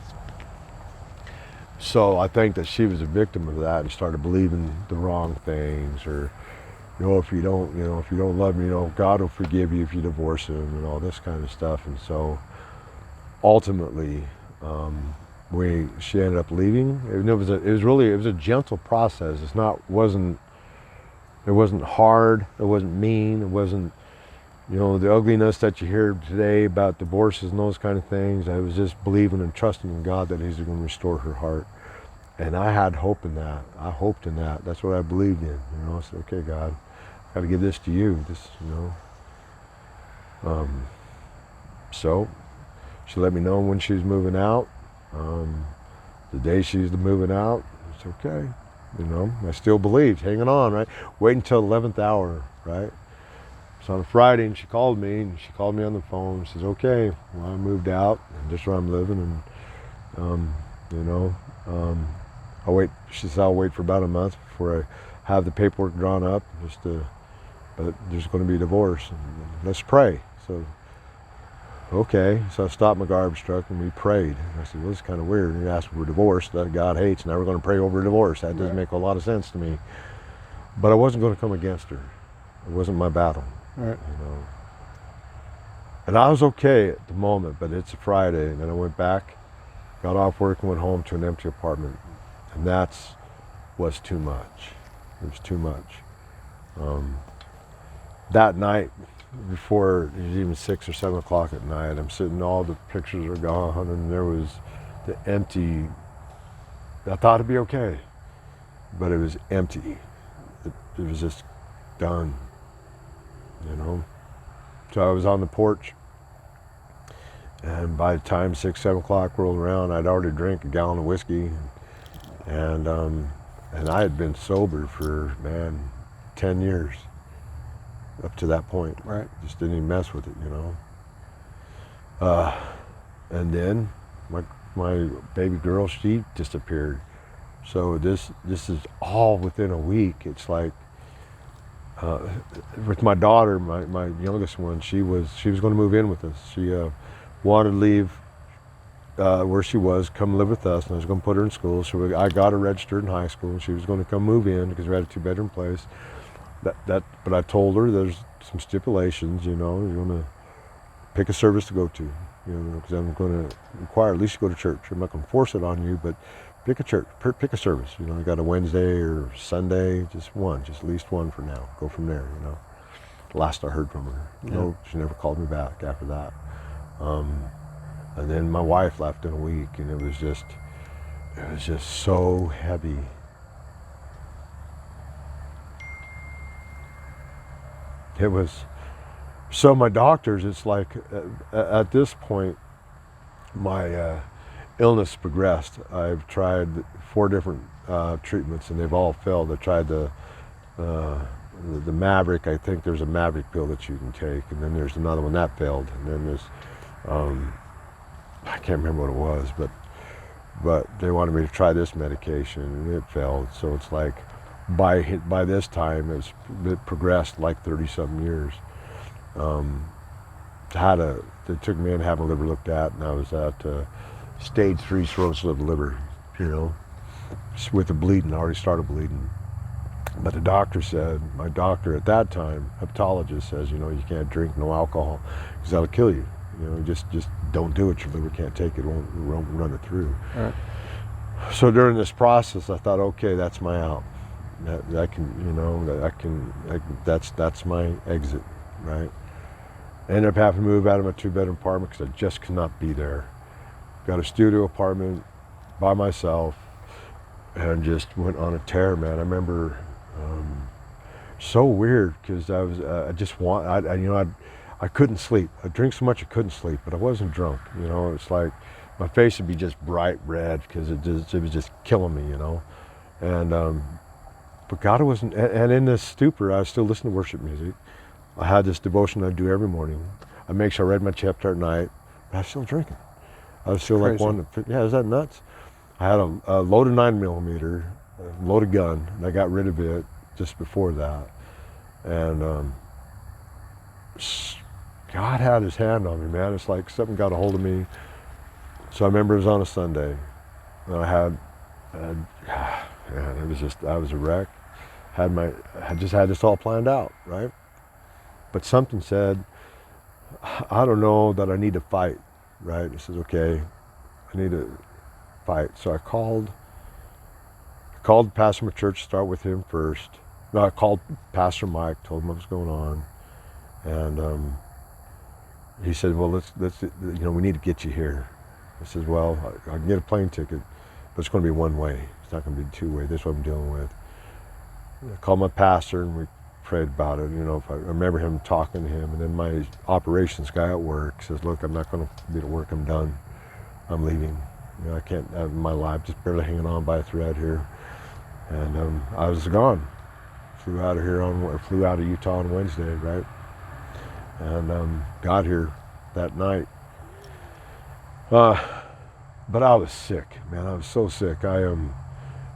So I think that she was a victim of that and started believing the wrong things, or, you know, if you don't love me, you know, God will forgive you if you divorce him, and all this kind of stuff. And so ultimately, she ended up leaving. It was a gentle process. It wasn't hard. It wasn't mean. It wasn't, you know, the ugliness that you hear today about divorces and those kind of things. I was just believing and trusting in God that he's going to restore her heart. And I had hope in that. I hoped in that. That's what I believed in. You know, I said, okay, God, I got to give this to you. This, you know. So she let me know when she was moving out. The day she's moving out, it's okay. You know, I still believed, hanging on, right? Wait until 11th hour, right? So on a Friday, and she called me on the phone. She says, okay, well, I moved out, and just where I'm living, and, you know, she said, I'll wait for about a month before I have the paperwork drawn up, but there's going to be a divorce, and let's pray. So, okay, so I stopped my garbage truck, and we prayed. And I said, well, this is kind of weird. You're asking for a divorce that God hates, and now we're going to pray over a divorce. That doesn't make a lot of sense to me. But I wasn't going to come against her. It wasn't my battle.
Right.
You know, and I was okay at the moment, but it's a Friday, and then I went back, got off work, and went home to an empty apartment, and was too much. It was too much. That night, before it was even 6 or 7 o'clock at night, I'm sitting, all the pictures are gone, and there was the empty. I thought it'd be okay, but it was empty. It was just done. You know, so I was on the porch, and by the time 6, 7 o'clock rolled around, I'd already drank a gallon of whiskey, and I had been sober for 10 years up to that point.
Right.
Just didn't even mess with it, you know. And then my baby girl, she disappeared. So this is all within a week. It's like. With my daughter, my youngest one, she was going to move in with us. She wanted to leave where she was, come live with us, and I was going to put her in school. So I got her registered in high school, and she was going to come move in because we had a 2-bedroom place. But I told her there's some stipulations. You know, you're going to pick a service to go to. You know, because I'm going to require at least you go to church. I'm not going to force it on you, but pick a church, pick a service. You know, I got a Wednesday or Sunday, just one, just at least one for now. Go from there, you know. Last I heard from her, no, she never called me back after that. And then my wife left in a week, and it was just so heavy. It was, so my doctors, it's like, at this point, my illness progressed. I've tried 4 different treatments, and they've all failed. I tried the Maverick. I think there's a Maverick pill that you can take, and then there's another one that failed, and then there's, I can't remember what it was, but they wanted me to try this medication, and it failed. So it's like, by this time, it progressed like 30-something years. They took me in to have my liver looked at, and I was at stage 3 cirrhosis of the liver, you know, with the bleeding. I already started bleeding. But the doctor said, my doctor at that time, hepatologist, says, you know, you can't drink no alcohol because that'll kill you. You know, just don't do it. Your liver can't take it, won't run it through.
All right.
So during this process, I thought, okay, that's my out. I can, you know, that's my exit, right? I ended up having to move out of my 2-bedroom apartment because I just could not be there. Got a studio apartment by myself and just went on a tear, man. I remember, so weird because I couldn't sleep. I drink so much I couldn't sleep, but I wasn't drunk. You know, it's like my face would be just bright red because it was just killing me, you know. And but God wasn't. And in this stupor, I still listened to worship music. I had this devotion I'd do every morning. I make sure I read my chapter at night, but I was still drinking. I was still like one. Yeah, is that nuts? I had a loaded 9mm, a loaded gun, and I got rid of it just before that. And God had his hand on me, man. It's like something got a hold of me. So I remember it was on a Sunday, and it was just, I was a wreck. I just had this all planned out, right? But something said, I don't know, that I need to fight, right? It says, okay, I need to fight. So I called the pastor of my church, start with him first. No, I called Pastor Mike, told him what was going on. And he said, well, let's you know, we need to get you here. I said, well, I can get a plane ticket, but it's going to be one way. It's not going to be 2-way. This is what I'm dealing with. I called my pastor and we prayed about it. You know, if I remember him talking to him, and then my operations guy at work says, look, I'm not going to be at work. I'm done. I'm leaving. You know, I can't have my life just barely hanging on by a thread here. And I was gone. Flew out of Utah on Wednesday, right? And got here that night. But I was sick, man. I was so sick. I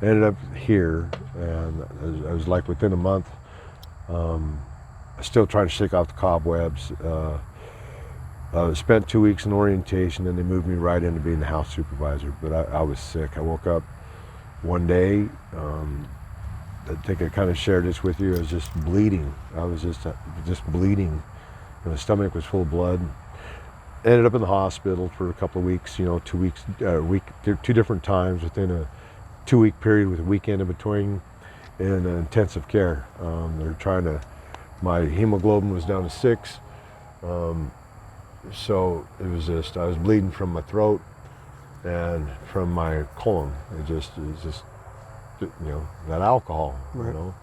ended up here, and I was like within a month, still trying to shake off the cobwebs. Spent 2 weeks in orientation, and they moved me right into being the house supervisor. But I was sick. I woke up one day. I think I kind of shared this with you. I was just bleeding. I was just bleeding. And my stomach was full of blood. Ended up in the hospital for a couple of weeks. You know, 2 weeks, 2 different times within a 2-week period with a weekend in between, in intensive care. They're trying to. My hemoglobin was down to 6. So it was just, I was bleeding from my throat and from my colon. It was just, you know, that alcohol, right. You know.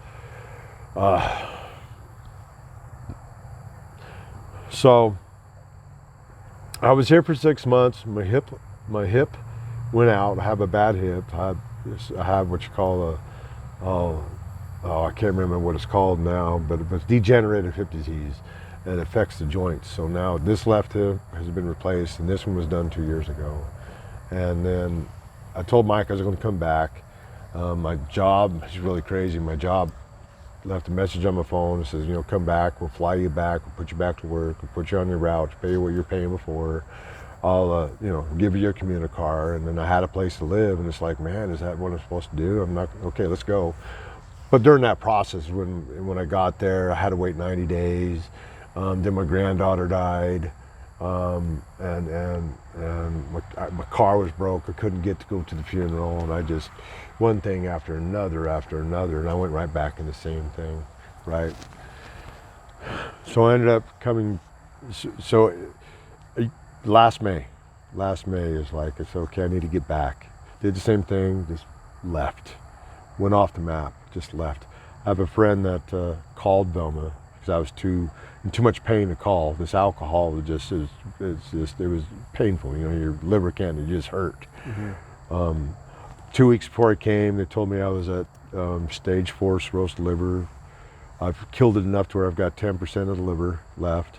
So I was here for 6 months. My hip went out. I have a bad hip. I have what you call I can't remember what it's called now, but it's degenerative hip disease, and it affects the joints. So now this left hip has been replaced, and this one was done 2 years ago. And then I told Mike I was going to come back. My job is really crazy. My job left a message on my phone that says, you know, come back, we'll fly you back, we'll put you back to work, we'll put you on your route, pay you what you're paying before. I'll, you know, give you your commuter car. And then I had a place to live, and it's like, man, is that what I'm supposed to do? I'm not, okay, let's go. But during that process, when I got there, I had to wait 90 days. Then my granddaughter died. and my car was broke. I couldn't get to go to the funeral, and I just one thing after another, and I went right back in the same thing, right? So I ended up coming. So last May is like, it's okay. I need to get back. Did the same thing, just left, went off the map, just left. I have a friend that called Velma because I was in too much pain to call. This alcohol was it was painful. You know, your liver can't, it just hurt. 2 weeks before I came, they told me I was at stage 4 cirrhosis liver. I've killed it enough to where I've got 10% of the liver left,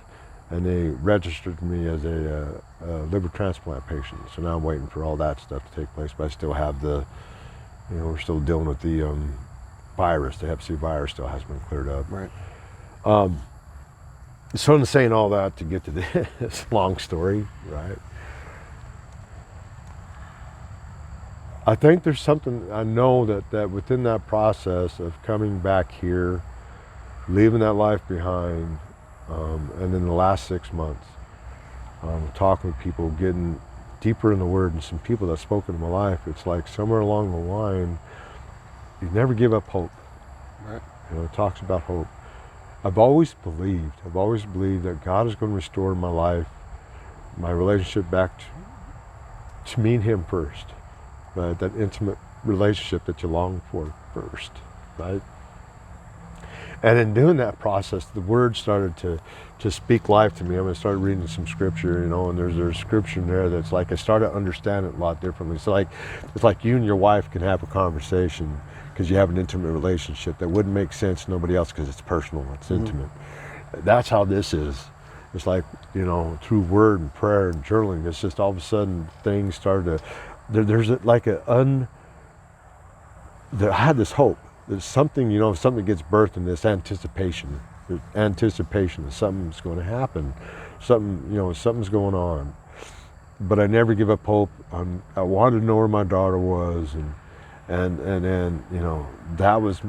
and they registered me as a liver transplant patient. So now I'm waiting for all that stuff to take place, but I still have we're still dealing with the virus. The Hep C virus still hasn't been cleared up.
Right.
So I'm saying all that to get to this long story, right? I think there's something, I know that within that process of coming back here, leaving that life behind, and in the last 6 months, talking with people, getting deeper in the Word, and some people that spoke into my life, it's like somewhere along the line, you never give up hope.
Right.
You know, it talks about hope. I've always believed that God is going to restore my life, my relationship back to me and Him first, right? That intimate relationship that you long for first, right? And in doing that process, the Word started to speak life to me. I'm going to start reading some scripture, and there's scripture in there that's like, I started understanding it a lot differently. So it's like you and your wife can have a conversation because you have an intimate relationship that wouldn't make sense to nobody else because it's personal, it's intimate. That's how this is. It's like, through word and prayer and journaling, it's just all of a sudden things started to, I had this hope. There's something, something gets birthed in this anticipation. There's anticipation that something's going to happen. Something's going on. But I never give up hope. I wanted to know where my daughter was, and that was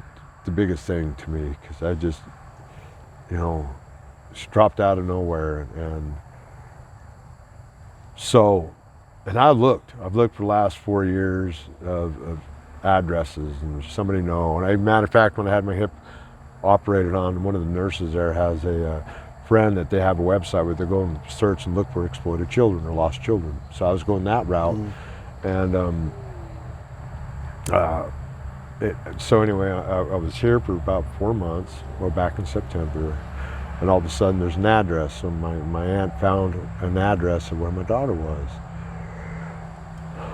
the biggest thing to me, because I just, just dropped out of nowhere, I've looked for the last 4 years of addresses, and somebody know. And matter of fact, when I had my hip operated on, one of the nurses there has a friend that they have a website where they go and search and look for exploited children or lost children. So I was going that route, and so anyway, I was here for about 4 months, back in September, and all of a sudden there's an address. So my aunt found an address of where my daughter was.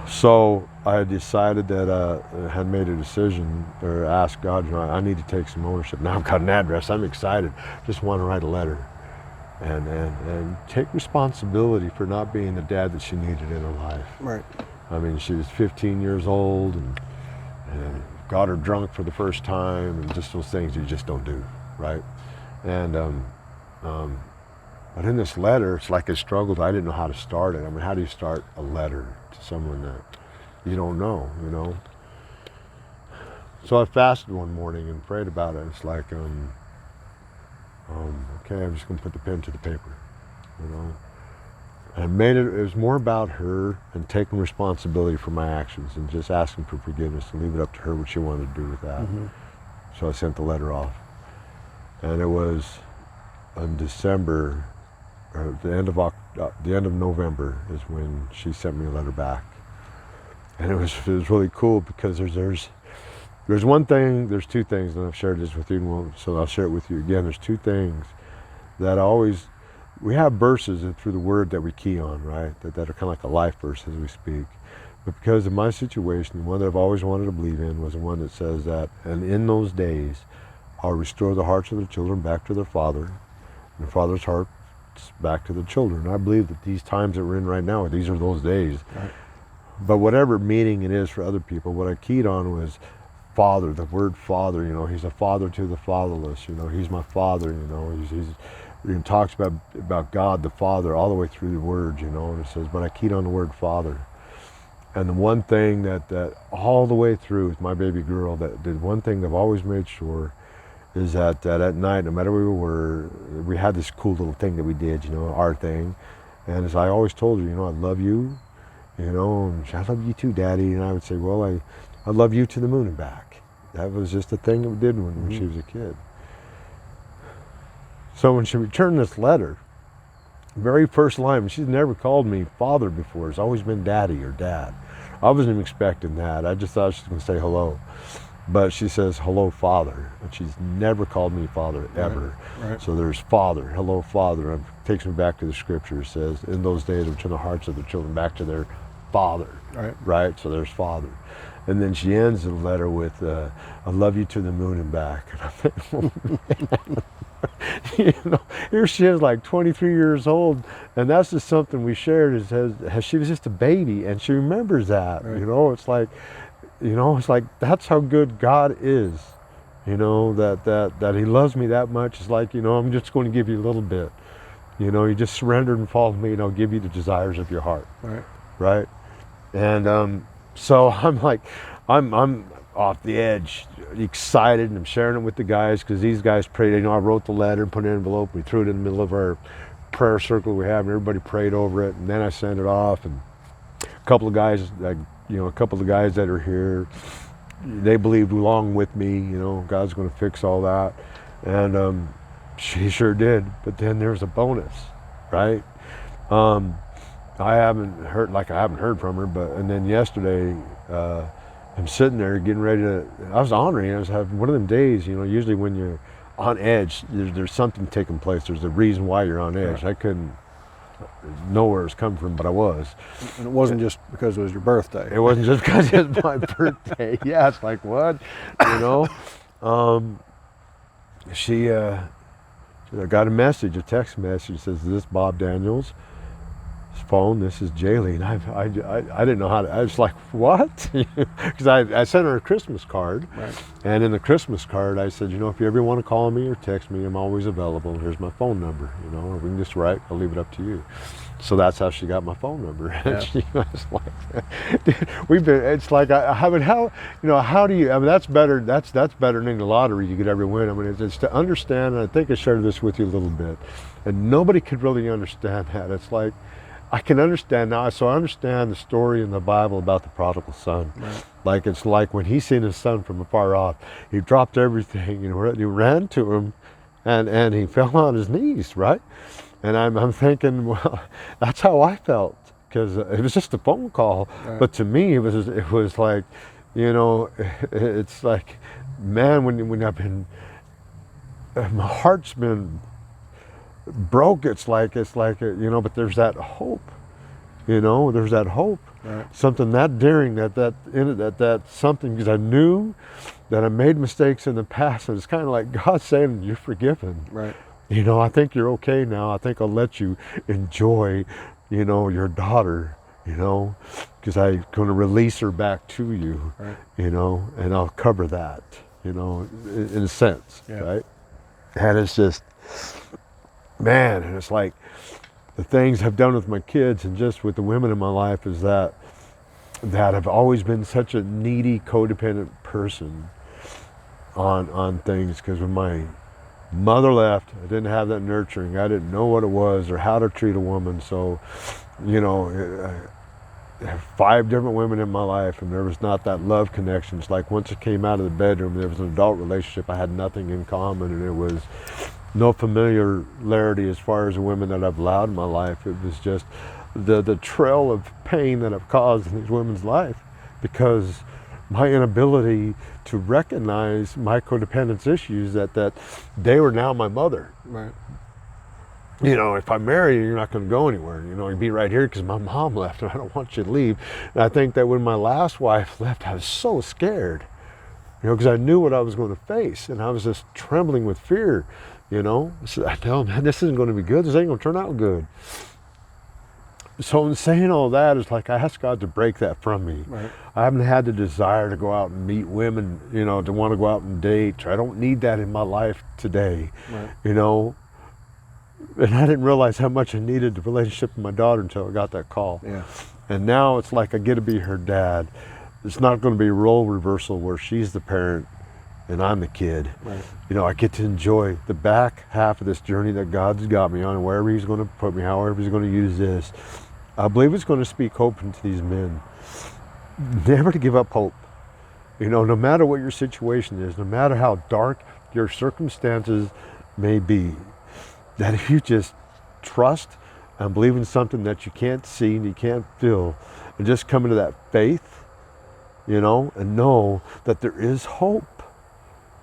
So I decided that I had made a decision, or asked God, I need to take some ownership. Now I've got an address, I'm excited. Just want to write a letter and take responsibility for not being the dad that she needed in her life.
Right.
I mean, she was 15 years old and got her drunk for the first time, and just those things you just don't do, right? And but in this letter, it's like I struggled. I didn't know how to start it. I mean, how do you start a letter to someone that you don't know, So I fasted one morning and prayed about it. It's like, okay, I'm just going to put the pen to the paper, And it was more about her and taking responsibility for my actions and just asking for forgiveness and leave it up to her what she wanted to do with that. So I sent the letter off. And it was in December, or the end of November is when she sent me a letter back. And it was really cool because there's one thing, there's two things, and I've shared this with you, so I'll share it with you again. There's two things that we have verses through the Word that we key on, right? That are kind of like a life verse as we speak. But because of my situation, the one that I've always wanted to believe in was the one that says that, and in those days, I'll restore the hearts of the children back to their father, and the father's hearts back to the children. And I believe that these times that we're in right now, these are those days. Right. But whatever meaning it is for other people, what I keyed on was father, the word father. He's a father to the fatherless. He's my father. He talks about God the Father all the way through the Word. And it says, but I keyed on the word father. And the one thing that all the way through with my baby girl, that the one thing I've always made sure is that at night, no matter where we were, we had this cool little thing that we did, our thing. And as I always told her, I love you, and I love you too, Daddy. And I would say, well, I love you to the moon and back. That was just a thing that we did when she was a kid. So when she returned this letter, very first line, she's never called me father before. It's always been daddy or dad. I wasn't even expecting that. I just thought she was going to say hello. But she says, hello, Father. And she's never called me Father, ever.
Right.
So there's Father, hello, Father. And it takes me back to the scripture. It says, in those days, turn the hearts of the children back to their Father. Right? So there's Father. And then she ends the letter with, I love you to the moon and back. And I think, here she is, like 23 years old, and that's just something we shared. Is she was just a baby, and she remembers that. Right. It's like that's how good God is. That He loves me that much. It's like, I'm just going to give you a little bit. You just surrender and follow me, and I'll give you the desires of your heart. Right. And so I'm like, I'm off the edge, excited, and I'm sharing it with the guys because these guys prayed. I wrote the letter and put it in an envelope. We threw it in the middle of our prayer circle we have, and everybody prayed over it. And then I sent it off, and a couple of guys, that are here, they believed along with me. God's going to fix all that, and she sure did. But then there's a bonus, right? I haven't heard from her, and then yesterday. I'm sitting there getting ready to, I was honoring, I was having one of them days, usually when you're on edge, there's something taking place. There's a reason why you're on edge. I couldn't know where it was coming from, but I was.
And it wasn't just because it was your birthday.
It wasn't just because it was my birthday. Yeah, it's like, what? She got a text message, says, is this Bob Daniels? Phone, this is Jaylee, and I didn't know how to, I was like, what? Because I sent her a Christmas card, and in the Christmas card I said, if you ever want to call me or text me, I'm always available. Here's my phone number, or we can just write, I'll leave it up to you. So that's how she got my phone number. And she was like, dude, it's like, how do you, that's better than any lottery you could ever win. It's to understand, and I think I shared this with you a little bit, and nobody could really understand that. It's like, I can understand now. So I understand the story in the Bible about the prodigal son. Like, it's like when he seen his son from afar off, he dropped everything, he ran to him, and he fell on his knees, right? And I'm thinking, well, that's how I felt, because it was just a phone call. But to me, it was like, it's like, man, when I've been, my heart's been broke, it's like but there's that hope, there's that hope, something that daring, that something, because I knew that I made mistakes in the past, and it's kind of like God saying, you're forgiven, I think you're okay now. I think I'll let you enjoy your daughter, because I'm going to release her back to you, and I'll cover that, in a sense, right? And it's just, man, and it's like the things I've done with my kids and just with the women in my life is that I've always been such a needy, codependent person on things, because when my mother left, I didn't have that nurturing. I didn't know what it was or how to treat a woman. So, I have 5 different women in my life, and there was not that love connection. It's like once I came out of the bedroom, there was an adult relationship. I had nothing in common, and it was no familiarity as far as the women that I've allowed in my life. It was just the trail of pain that I've caused in these women's life, because my inability to recognize my codependence issues, that they were now my mother. If I marry you, you're not going to go anywhere. You'd be right here because my mom left, and I don't want you to leave. And I think that when my last wife left, I was so scared, because I knew what I was going to face, and I was just trembling with fear. So I tell them, man, this isn't going to be good. This ain't going to turn out good. So in saying all that, it's like I asked God to break that from me. I haven't had the desire to go out and meet women, to want to go out and date. I don't need that in my life today, And I didn't realize how much I needed the relationship with my daughter until I got that call. And now it's like I get to be her dad. It's not going to be a role reversal where she's the parent and I'm the kid.
Right.
You know, I get to enjoy the back half of this journey that God's got me on, and wherever he's going to put me, however he's going to use this. I believe it's going to speak hope into these men. Never to give up hope. You know, no matter what your situation is, no matter how dark your circumstances may be, that if you just trust and believe in something that you can't see and you can't feel, and just come into that faith, you know, and know that there is hope.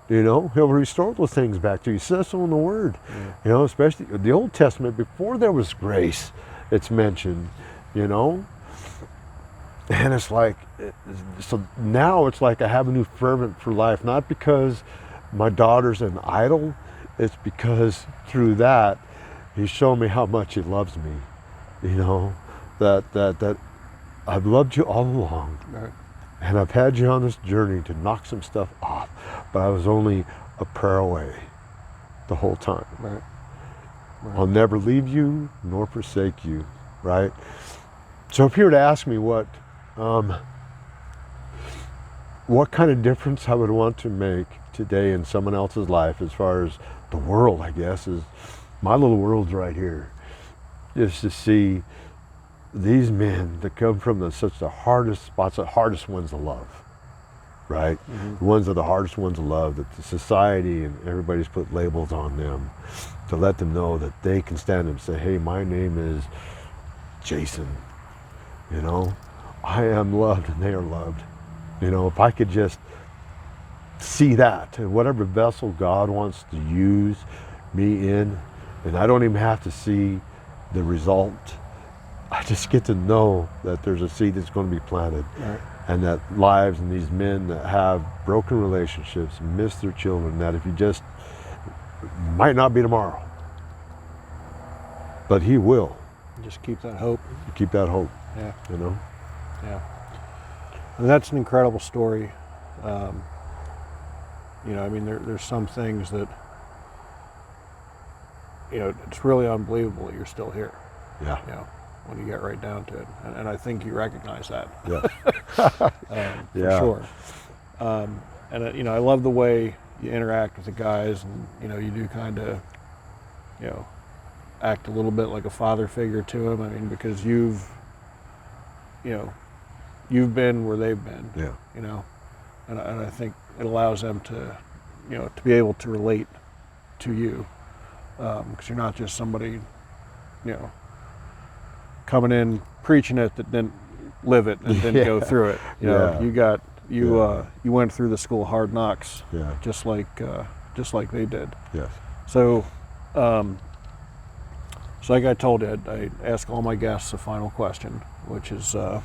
You know, he'll restore those things back to you. He says so in the Word. Yeah. You know, especially the Old Testament, before there was grace, it's mentioned, you know. And it's like, so now it's like I have a new fervent for life, not because my daughter's an idol, it's because through that, he's shown me how much he loves me. You know, that I've loved you all along. Right. And I've had you on this journey to knock some stuff off, but I was only a prayer away the whole time.
Right. Right.
I'll never leave you nor forsake you, right? So if you were to ask me what kind of difference I would want to make today in someone else's life, as far as the world, I guess, is my little world's right here. Is to see these men that come from such the hardest spots, the hardest ones to love, right? Mm-hmm. The ones that are the hardest ones to love, that the society and everybody's put labels on them, to let them know that they can stand up and say, hey, my name is Jason, you know, I am loved and they are loved. You know, if I could just see that, and whatever vessel God wants to use me in, and I don't even have to see the result, I just get to know that there's a seed that's going to be planted. Right. And that lives and these men that have broken relationships, miss their children, that if you just, might not be tomorrow, but he will.
Just keep that hope.
You keep that hope.
Yeah.
You know?
Yeah. And that's an incredible story. You know, I mean, there's some things that, you know, it's really unbelievable that you're still here.
Yeah.
You know, when you get right down to it. And I think you recognize that.
Yeah.
For sure. And, you know, I love the way you interact with the guys, and, you know, you do kind of, you know, act a little bit like a father figure to them. I mean, because you've been where they've been.
Yeah.
You know, and I think it allows them to, you know, to be able to relate to you, because you're not just somebody, you know, coming in preaching it that didn't live it and didn't go through it. You know, you went through the school of hard knocks, just like they did.
Yes.
So, so like I told you, I ask all my guests a final question, which is, you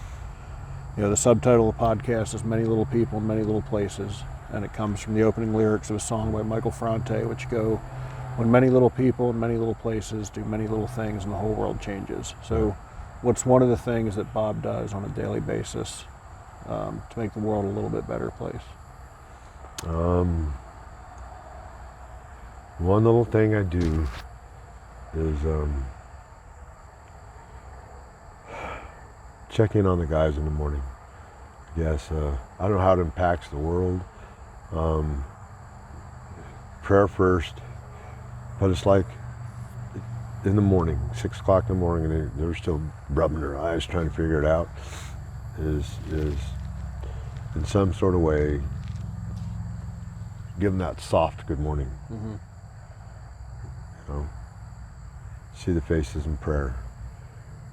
know, the subtitle of the podcast is Many Little People in Many Little Places, and it comes from the opening lyrics of a song by Michael Franti, which go, when many little people in many little places do many little things and the whole world changes. So what's one of the things that Bob does on a daily basis to make the world a little bit better place?
One little thing I do is check in on the guys in the morning. Yes, I don't know how it impacts the world. Prayer first, but it's like in the morning, 6 o'clock in the morning, and they're still rubbing their eyes trying to figure it out, is in some sort of way give them that soft good morning. Mm-hmm. You know, see the faces in prayer.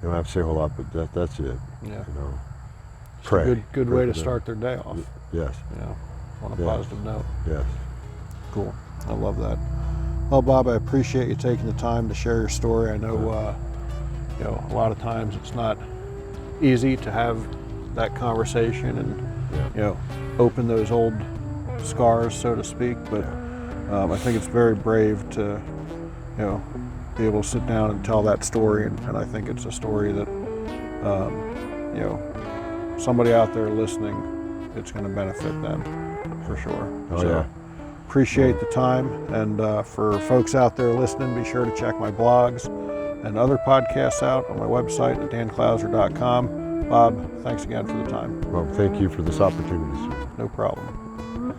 You don't have to say a whole lot, but that's it.
Yeah.
You know, pray.
Good way to start their day off.
Yes.
You know, on a positive note.
Yes.
Cool. I love that. Well, Bob, I appreciate you taking the time to share your story. I know, you know, a lot of times it's not easy to have that conversation and, you know, open those old scars, so to speak. But I think it's very brave to, you know, be able to sit down and tell that story. And I think it's a story that, you know, somebody out there listening, it's going to benefit them for sure.
Oh, yeah.
Appreciate the time, and for folks out there listening, be sure to check my blogs and other podcasts out on my website at danclouser.com. Bob, thanks again for the time.
Well, thank you for this opportunity, sir.
No problem.